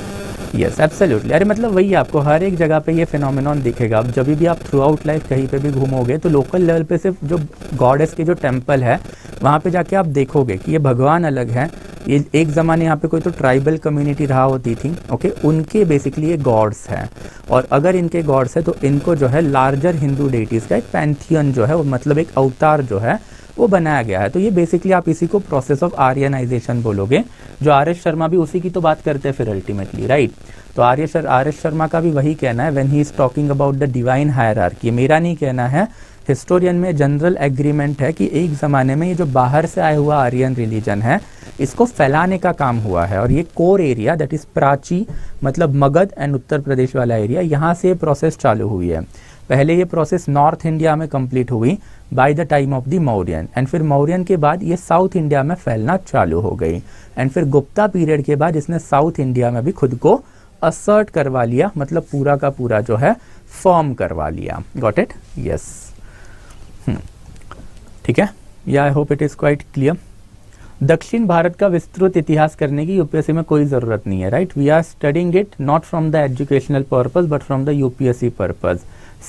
यस एब्सोल्युटली, अरे मतलब वही आपको हर एक जगह पे ये फिनोमिनॉन दिखेगा। अब जब भी आप थ्रू आउट लाइफ कहीं पे भी घूमोगे तो लोकल लेवल पे सिर्फ जो गॉडेस के जो टेम्पल है वहाँ पे जाके आप देखोगे कि ये भगवान अलग है। ये एक ज़माने यहाँ पे कोई तो ट्राइबल कम्युनिटी रहा होती थी, ओके, उनके बेसिकली ये गॉड्स हैं। और अगर इनके गॉड्स है तो इनको जो है लार्जर हिंदू डेटीज़ का एक पैंथियन जो है वो मतलब एक अवतार जो है वो बनाया गया है। तो ये बेसिकली आप इसी को प्रोसेस ऑफ आर्यनाइजेशन बोलोगे, जो आर.एस. शर्मा भी उसी की तो बात करते हैं फिर अल्टीमेटली, राइट। तो आर.एस. शर्मा का भी वही कहना है when he is talking about the divine hierarchy. मेरा नहीं कहना है, हिस्टोरियन में जनरल एग्रीमेंट है कि एक ज़माने में ये जो बाहर से आया हुआ आर्यन रिलीजन है इसको फैलाने का काम हुआ है। और ये core area that is Prachi मतलब मगध एंड उत्तर प्रदेश वाला एरिया, यहाँ से ये प्रोसेस चालू हुई है। पहले ये प्रोसेस नॉर्थ इंडिया में कंप्लीट हुई bye the time of the Mauryan and फिर मौर्यन के बाद ये साउथ इंडिया में फैलना चालू हो गई एंड फिर गुप्ता पीरियड के बाद इसने साउथ इंडिया में भी खुद को असर्ट करवा लिया, मतलब पूरा का पूरा जो है फॉर्म करवा लिया। Got it? यस, ठीक है। या आई hope it is quite clear. दक्षिण भारत का विस्तृत इतिहास करने की यूपीएससी में कोई ज़रूरत नहीं है, right. We are studying it not from the educational purpose but from the UPSC purpose.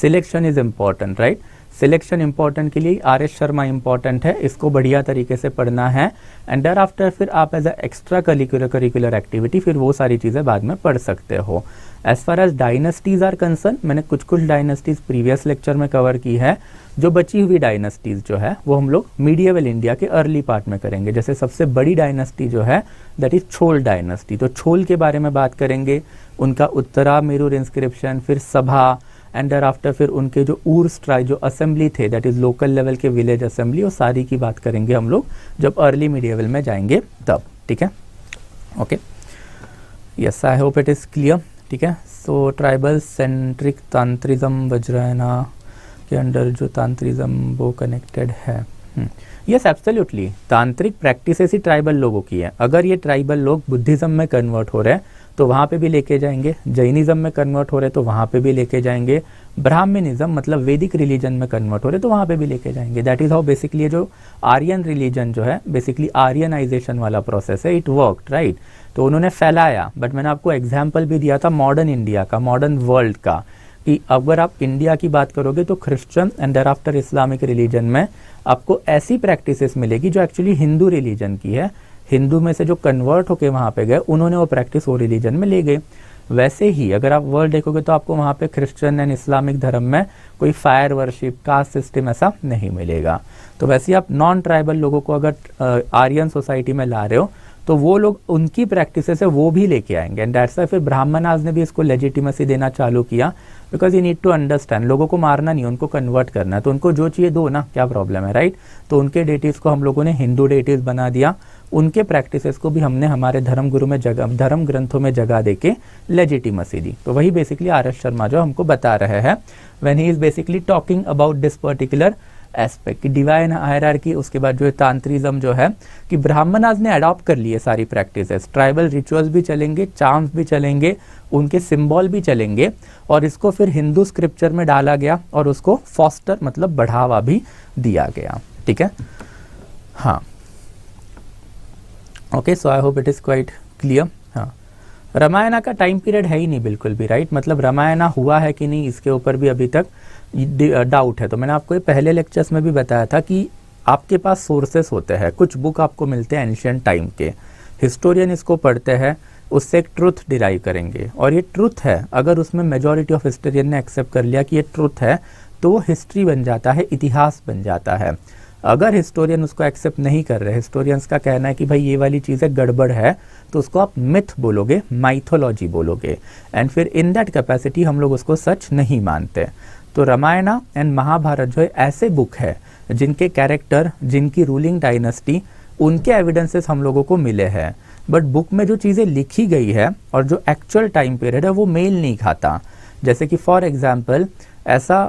Selection is important, right. Selection important के लिए आर.एस. शर्मा इंपॉर्टेंट है, इसको बढ़िया तरीके से पढ़ना है एंड देयर आफ्टर फिर आप as a extra curricular activity फिर वो सारी चीज़ें बाद में पढ़ सकते हो। As far as dynasties are concern, मैंने कुछ डायनेस्टीज प्रीवियस लेक्चर में कवर की है। जो बची हुई डायनेस्टीज जो है वो हम लोग मीडिएवल इंडिया के अर्ली पार्ट में करेंगे। जैसे सबसे बड़ी डायनेस्टी जो है दैट इज छोल डायनेस्टी, तो छोल के बारे में बात करेंगे, उनका उत्तरा मेरूर इंस्क्रिप्शन, फिर सभा एंड देयर आफ्टर फिर उनके जो ऊर्स ट्राइब जो असेंबली थे दैट इज लोकल लेवल के विलेज असेंबली, वो सारी की बात करेंगे हम लोग जब अर्ली मीडिएवल में जाएंगे तब, ठीक है। Okay, yes I hope it is clear, ठीक है। सो ट्राइबल सेंट्रिक तांत्रिज्म वज्रायना के अंडर जो तांत्रिज्म वो कनेक्टेड है। यस एब्सोल्युटली, तांत्रिक प्रैक्टिसेस ही ट्राइबल लोगों की है। अगर ये ट्राइबल लोग बुद्धिज्म में कन्वर्ट हो रहे हैं तो वहाँ पे भी लेके जाएंगे, जैनिज्म में कन्वर्ट हो रहे तो वहाँ पे भी लेके जाएंगे, ब्राह्मणिज्म मतलब वैदिक रिलीजन में कन्वर्ट हो रहे तो वहाँ पे भी लेके जाएंगे। दैट इज हाउ बेसिकली ये जो आर्यन रिलीजन जो है बेसिकली आर्यनाइजेशन वाला प्रोसेस है, इट वर्कड राइट। तो उन्होंने फैलाया, बट मैंने आपको एग्जाम्पल भी दिया था मॉडर्न इंडिया का, मॉडर्न वर्ल्ड का, कि अगर आप इंडिया की बात करोगे तो Christian and there after Islamic religion में आपको ऐसी प्रैक्टिसेस मिलेगी जो एक्चुअली हिंदू रिलीजन की है। हिंदू में से जो कन्वर्ट होके वहाँ पे गए उन्होंने वो प्रैक्टिस वो रिलीजन में ले गए। वैसे ही अगर आप वर्ल्ड देखोगे तो आपको वहाँ पे क्रिश्चियन एंड इस्लामिक धर्म में कोई फायर वर्शिप, कास्ट सिस्टम ऐसा नहीं मिलेगा। तो वैसे आप नॉन ट्राइबल लोगों को अगर आर्यन सोसाइटी में ला रहे हो तो वो लोग उनकी प्रैक्टिसेस है वो भी लेके आएंगे। एंड दैट्स व्हाई फिर ब्राह्मणाज ने भी इसको लेजिटिमेसी देना चालू किया, because you need to understand, लोगों को मारना नहीं, उनको कन्वर्ट करना है, तो उनको जो चाहिए दो ना, क्या प्रॉब्लम है राइट। तो उनके डेटीज को हम लोगों ने हिंदू डेटीज बना दिया, उनके प्रैक्टिसेस को भी हमने हमारे धर्म गुरु में जगह, धर्म ग्रंथों में जगह देके लेजिटिमेसी दी। तो वही बेसिकली आर एस शर्मा जो हमको बता रहे हैं when he is basically talking about this particular aspect की डिवाइन हायरार्की। उसके बाद जो है तांत्रिज्म जो है कि ब्राह्मणाज ने अडॉप्ट कर लिए सारी प्रैक्टिसेस, ट्राइबल रिचुअल्स भी चलेंगे, चार्म्स भी चलेंगे, उनके सिंबल भी चलेंगे, और इसको फिर हिंदू स्क्रिप्चर में डाला गया और उसको फॉस्टर मतलब बढ़ावा भी दिया गया। ठीक है, हाँ okay, so I hope it is quite clear. हाँ, रामायण का टाइम पीरियड है ही नहीं बिल्कुल भी राइट, मतलब रामायण हुआ है कि नहीं इसके ऊपर भी अभी तक डाउट है। तो मैंने आपको ये पहले लेक्चर्स में भी बताया था कि आपके पास सोर्सेस होते हैं, कुछ बुक आपको मिलते हैं एंशियंट टाइम के, हिस्टोरियन इसको पढ़ते हैं, उससे एक ट्रुथ डिराइव करेंगे, और ये ट्रुथ है, अगर उसमें मेजॉरिटी ऑफ हिस्टोरियन ने एक्सेप्ट कर लिया कि ये ट्रुथ है तो वो हिस्ट्री बन जाता है, इतिहास बन जाता है। अगर हिस्टोरियन उसको एक्सेप्ट नहीं कर रहे, हिस्टोरियंस का कहना है कि भाई ये वाली चीज़ें गड़बड़ है, तो उसको आप मिथ बोलोगे, माइथोलॉजी बोलोगे, एंड फिर इन दैट कैपेसिटी हम लोग उसको सच नहीं मानते। तो रामायण एंड महाभारत जो है ऐसे बुक है जिनके कैरेक्टर, जिनकी रूलिंग डायनेस्टी, उनके एविडेंसेस हम लोगों को मिले हैं, बट बुक में जो चीज़ें लिखी गई है और जो एक्चुअल टाइम पीरियड है वो मेल नहीं खाता। जैसे कि फॉर एग्जाम्पल ऐसा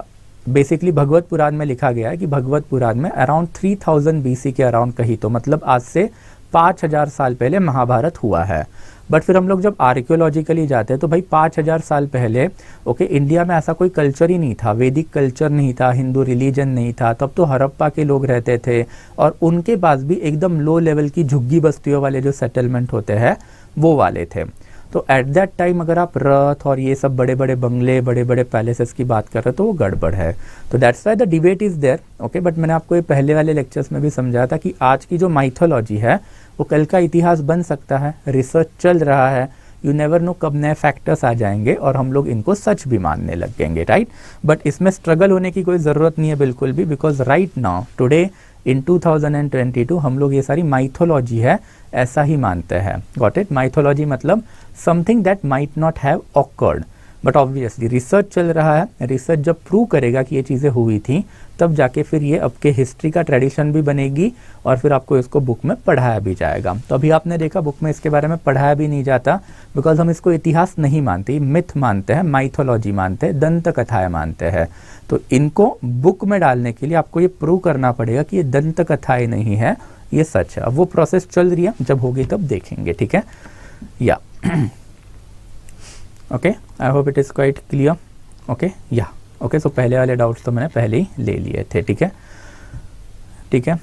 बेसिकली भगवत पुराण में लिखा गया है कि भगवत पुराण में अराउंड 3000 BC के अराउंड कही, तो मतलब आज से 5000 साल पहले महाभारत हुआ है। बट फिर हम लोग जब आर्कियोलॉजिकली जाते हैं तो भाई 5000 साल पहले ओके इंडिया में ऐसा कोई कल्चर ही नहीं था, वैदिक कल्चर नहीं था, हिंदू रिलीजन नहीं था, तब तो हड़प्पा के लोग रहते थे और उनके पास भी एकदम लो लेवल की झुग्गी बस्तियों वाले जो सेटलमेंट होते हैं वो वाले थे। तो एट दैट टाइम अगर आप रथ और ये सब बड़े बड़े बंगले, बड़े बड़े पैलेसेस की बात कर रहे हो तो वो गड़बड़ है। तो that's why the debate is there okay. But मैंने आपको ये पहले वाले लेक्चर्स में भी समझाया था कि आज की जो माइथोलॉजी है वो कल का इतिहास बन सकता है, रिसर्च चल रहा है, यू नेवर नो कब नए फैक्टर्स आ जाएंगे और हम लोग इनको सच भी मानने लग जाएंगे राइट। बट इसमें स्ट्रगल होने की कोई ज़रूरत नहीं है बिल्कुल भी, because right now today in 2022 हम लोग ये सारी माइथोलॉजी है ऐसा ही मानते हैं। Got it? माइथोलॉजी मतलब something that might not have awkward, but obviously research चल रहा है, रिसर्च जब प्रूव करेगा कि ये चीज़ें हुई थी तब जाके फिर ये आपके हिस्ट्री का ट्रेडिशन भी बनेगी और फिर आपको इसको बुक में पढ़ाया भी जाएगा। तो अभी आपने देखा बुक में इसके बारे में पढ़ाया भी नहीं जाता, बिकॉज हम इसको इतिहास नहीं मानते, मिथ मानते हैं, माइथोलॉजी मानते हैं, दंत कथाएं मानते हैं। तो इनको बुक में डालने के लिए आपको ये प्रूव करना पड़ेगा कि ये दंत कथाएं नहीं है, ये सच है। अब वो प्रोसेस चल रही है, जब होगी तब देखेंगे। ठीक है, या okay, I hope it is quite clear. Okay, या ओके, सो पहले वाले डाउट्स तो मैंने पहले ही ले लिए थे। ठीक है, ठीक है।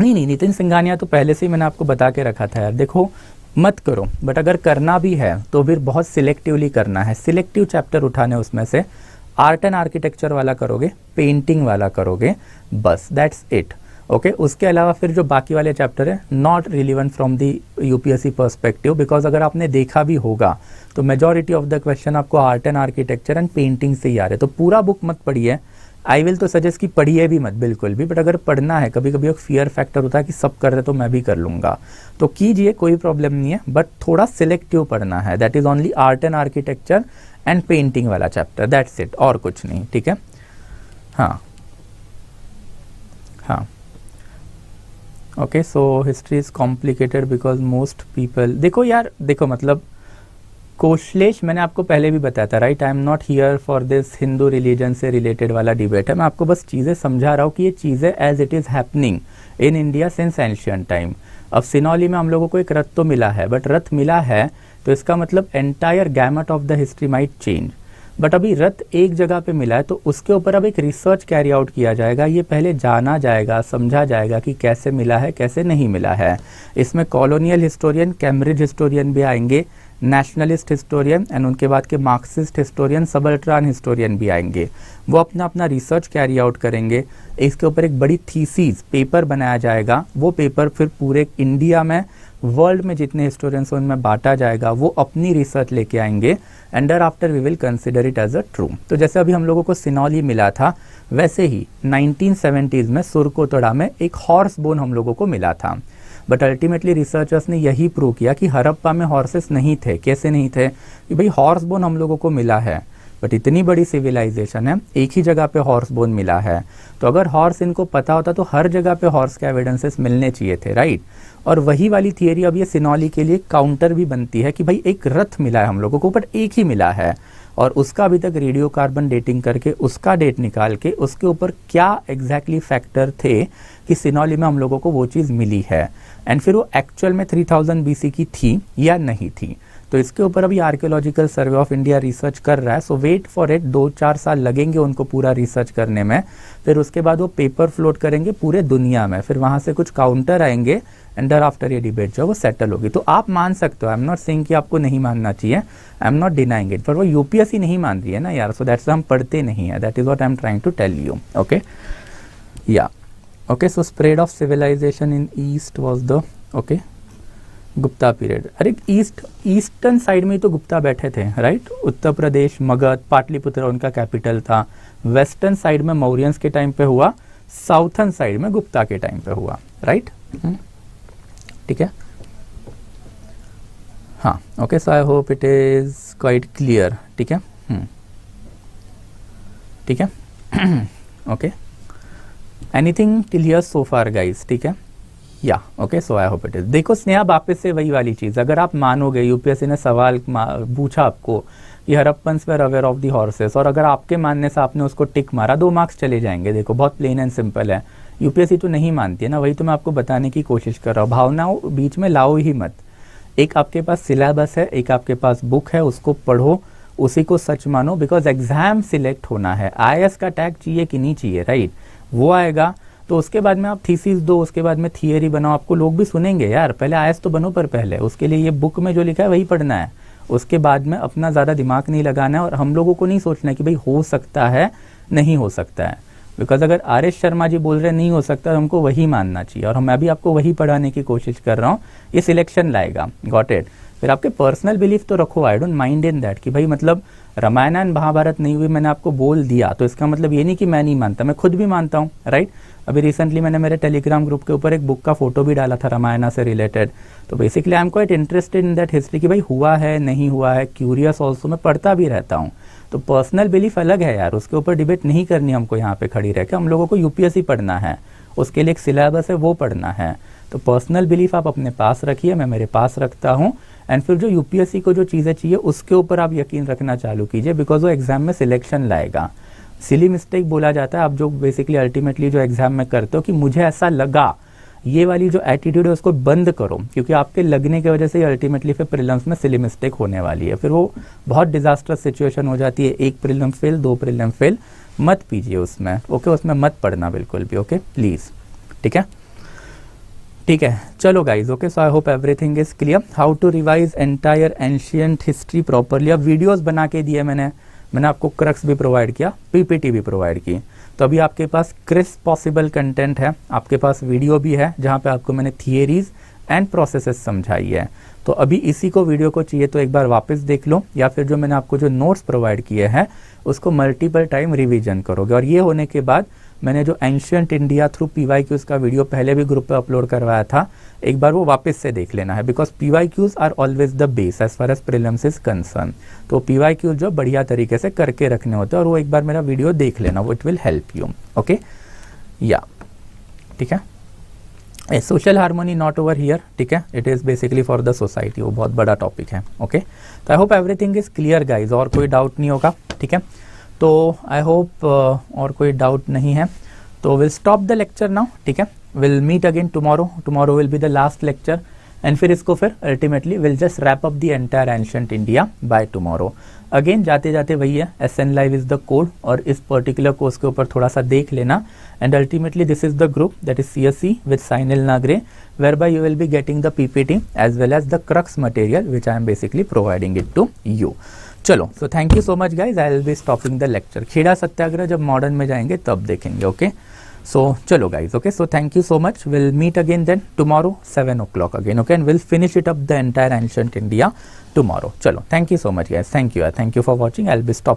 नहीं, नितिन सिंघानिया तो पहले से ही मैंने आपको बता के रखा था यार, देखो मत करो, बट अगर करना भी है तो फिर बहुत सिलेक्टिवली करना है। सिलेक्टिव चैप्टर उठाने, उसमें से आर्ट एंड आर्किटेक्चर वाला करोगे, पेंटिंग वाला करोगे, बस दैट्स इट। ओके, उसके अलावा फिर जो बाकी वाले चैप्टर है not relevant from the UPSC perspective, because अगर आपने देखा भी होगा तो मेजॉरिटी ऑफ द क्वेश्चन आपको art and architecture and painting से ही आ रहे। तो पूरा बुक मत पढ़िए, आई विल तो सजेस्ट कि पढ़िए भी मत बिल्कुल भी, बट अगर पढ़ना है, कभी कभी एक फियर फैक्टर होता है कि सब कर रहे तो मैं भी कर लूँगा, तो कीजिए, कोई प्रॉब्लम नहीं है, बट थोड़ा सिलेक्टिव पढ़ना है। That is only art and architecture and painting वाला चैप्टर, दैट्स इट, और कुछ नहीं। ठीक है, हाँ हाँ okay. So history is complicated because most people, देखो यार, देखो मतलब कोशलेश मैंने आपको पहले भी बताया था right, I am not here for this Hindu religion से रिलेटेड वाला डिबेट है, मैं आपको बस चीज़ें समझा रहा हूँ कि ये चीज़ें as it is happening in India since ancient time. अब सिनौली में हम लोगों को एक रथ तो मिला है, बट रथ मिला है तो इसका मतलब entire gamut of the history might change. But अभी रथ एक जगह पे मिला है तो उसके ऊपर अब एक रिसर्च कैरी आउट किया जाएगा, ये पहले जाना जाएगा, समझा जाएगा कि कैसे मिला है कैसे नहीं मिला है। इसमें कॉलोनियल हिस्टोरियन, कैम्ब्रिज हिस्टोरियन भी आएंगे, नेशनलिस्ट हिस्टोरियन एंड उनके बाद के मार्क्सिस्ट हिस्टोरियन, सबल्ट्रान हिस्टोरियन भी आएंगे। वो अपना अपना रिसर्च कैरी आउट करेंगे, इसके ऊपर एक बड़ी थीसिस पेपर बनाया जाएगा। वो पेपर फिर पूरे इंडिया में, वर्ल्ड में जितने हिस्टोरियंस उनमें बांटा जाएगा, वो अपनी रिसर्च लेके आएंगे and there after we will consider it as a true. तो जैसे अभी हम लोगों को सिनौली मिला था, वैसे ही 1970s में सुरकोतड़ा में एक हॉर्स बोन हम लोगों को मिला था। बट अल्टीमेटली रिसर्चर्स ने यही प्रूव किया कि हड़प्पा में हॉर्सेस नहीं थे। कैसे नहीं थे? कि भाई हॉर्स बोन हम लोगों को मिला है, बट इतनी बड़ी सिविलाइजेशन है, एक ही जगह पे हॉर्स बोन मिला है, तो अगर हॉर्स इनको पता होता तो हर जगह पे हॉर्स के एविडेंसेस मिलने चाहिए थे, राइट। और वही वाली थियरी अब ये सिनौली के लिए काउंटर भी बनती है कि भाई एक रथ मिला है हम लोगों को, बट एक ही मिला है, और उसका अभी तक रेडियो कार्बन डेटिंग करके उसका डेट निकाल के उसके ऊपर क्या एग्जैक्टली फैक्टर थे कि सिनौली में हम लोगों को वो चीज़ मिली है, एंड फिर वो एक्चुअल में 3000 BC की थी या नहीं थी। तो इसके ऊपर अभी archaeological survey of India research कर रहा है। सो वेट फॉर इट, 2-4 साल लगेंगे उनको पूरा रिसर्च करने में। फिर उसके बाद वो पेपर फ्लोट करेंगे पूरे दुनिया में, फिर वहाँ से कुछ काउंटर आएंगे एंड देयर आफ्टर ये डिबेट जो वो सेटल होगी। तो आप मान सकते हो, आई एम नॉट सेइंग कि आपको नहीं मानना चाहिए, I am not denying it, पर वो यूपीएससी नहीं मान रही है ना यार, सो दैट्स हम पढ़ते नहीं है, that is what I am trying to tell you. Okay या okay, so spread of civilization in east was the okay Gupta period. अरे ईस्टर्न साइड में तो गुप्ता बैठे थे, राइट। उत्तर प्रदेश, मगध, पाटलिपुत्र उनका कैपिटल था। वेस्टर्न साइड में मौर्यंस के टाइम पे हुआ, साउथर्न साइड में गुप्ता के टाइम पे हुआ, राइट। ठीक है, हाँ okay, so I hope it is quite clear. ठीक है, ठीक है, okay, anything till here so far guys? ठीक है, या okay, so I hope it is. देखो स्नेहा, वापस से वही वाली चीज, अगर आप मानोगे यूपीएससी ने सवाल पूछा आपको कि Harappans were aware of the horses, और अगर आपके मानने से आपने उसको टिक मारा, 2 मार्क्स चले जाएंगे। देखो बहुत प्लेन एंड सिंपल है, यूपीएससी तो नहीं मानती है ना, वही तो मैं आपको बताने की कोशिश कर रहा हूँ। भावनाओं बीच में लाओ ही मत। एक आपके पास सिलेबस है, एक आपके पास बुक है, उसको पढ़ो, उसी को सच मानो, बिकॉज एग्जाम सिलेक्ट होना है। आईएएस का टैग चाहिए कि नहीं चाहिए, राइट, वो आएगा। तो उसके बाद में आप थीसिस दो, उसके बाद में थियरी बनाओ, आपको लोग भी सुनेंगे यार, पहले आईएएस तो बनो, पर पहले उसके लिए ये बुक में जो लिखा है वही पढ़ना है। उसके बाद में अपना ज़्यादा दिमाग नहीं लगाना है, और हम लोगों को नहीं सोचना है कि भाई हो सकता है, नहीं हो सकता है। बिकॉज अगर आर.एस. शर्मा जी बोल रहे नहीं हो सकता, तो हमको वही मानना चाहिए, और मैं भी आपको वही पढ़ाने की कोशिश कर रहा हूँ। ये सिलेक्शन लाएगा, गॉट इट। फिर आपके पर्सनल बिलीफ तो रखो, I don't mind in that कि भाई मतलब रामायण एंड महाभारत नहीं हुई, मैंने आपको बोल दिया, तो इसका मतलब ये नहीं कि मैं नहीं मानता, मैं खुद भी मानता हूँ, राइट। अभी रिसेंटली मैंने मेरे टेलीग्राम ग्रुप के ऊपर एक बुक का फोटो भी डाला था रामायण से रिलेटेड। तो basically I am quite interested in that history कि भाई हुआ है नहीं हुआ है, क्यूरियस ऑल्सो, मैं पढ़ता भी रहता हूँ। तो पर्सनल बिलीफ अलग है यार, उसके ऊपर डिबेट नहीं करनी हमको यहाँ पे खड़ी रह के। हम लोगों को यूपीएससी पढ़ना है, उसके लिए एक सिलेबस है, वो पढ़ना है। तो पर्सनल बिलीफ आप अपने पास रखिए, मैं मेरे पास रखता हूँ, एंड फिर जो यूपीएससी को जो चीज़ें चाहिए उसके ऊपर आप यकीन रखना चालू कीजिए, बिकॉज वो एग्जाम में सिलेक्शन लाएगा। सिली मिस्टेक बोला जाता है आप जो बेसिकली अल्टीमेटली जो एग्जाम में करते हो कि मुझे ऐसा लगा, ये वाली जो एटीट्यूड है उसको बंद करो, क्योंकि आपके लगने की वजह से अल्टीमेटली फिर प्रीलिम्स में सिली मिस्टेक होने वाली है, फिर वो बहुत डिजास्टर्स सिचुएशन हो जाती है। 1 प्रीलिम फेल, 2 प्रीलिम फेल मत पीजिए उसमें, ओके, उसमें मत पढ़ना बिल्कुल भी, ओके प्लीज। ठीक है, ठीक है, चलो guys, okay, so I hope everything is clear. How to revise entire ancient history properly. अब वीडियोस बना के दिए मैंने आपको क्रक्स भी प्रोवाइड किया, पीपीटी भी प्रोवाइड की, तो अभी आपके पास क्रिस्प पॉसिबल कंटेंट है, आपके पास वीडियो भी है जहाँ पे आपको मैंने थियरीज एंड प्रोसेसेस समझाई है। तो अभी इसी को वीडियो को चाहिए तो एक बार वापस देख लो, या फिर जो मैंने आपको जो नोट्स प्रोवाइड किए हैं उसको मल्टीपल टाइम रिवीजन करोगे। और ये होने के बाद मैंने जो एंशियंट इंडिया थ्रू PYQs का वीडियो पहले भी ग्रुप पे अपलोड करवाया था, एक बार वो वापस से देख लेना है, because PYQs are always the base as far as prelims is concern. तो PYQs जो बढ़िया तरीके से करके रखने होते हैं, और वो एक बार मेरा वीडियो देख लेना, वो it will help you, okay या ठीक है। Social harmony not over here, ठीक है, it is basically for the society, वो बहुत बड़ा टॉपिक है, ओके। तो आई hope everything is clear guys, और कोई डाउट नहीं होगा, ठीक है। तो आई होप और कोई डाउट नहीं है, तो will stop the lecture now, ठीक है। Will meet again tomorrow will be the last lecture, and फिर इसको फिर ultimately will just wrap up the entire ancient India by tomorrow. Again जाते जाते वही है, SN Live is the code, और इस पर्टिकुलर कोर्स के ऊपर थोड़ा सा देख लेना, and ultimately this is the group that is CSE with Sainil Nagre, whereby you will be getting the PPT as well as the crux material which I am basically providing it to you. चलो, so thank you so much guys, I will be stopping the lecture. Kheda Satyagraha जब modern में जाएंगे तब देखेंगे, okay. So चलो guys, okay, so thank you so much, will meet again then tomorrow 7 o'clock again, okay, and will finish it up the entire ancient India tomorrow. चलो, thank you so much guys, thank you for watching, I will be stopping.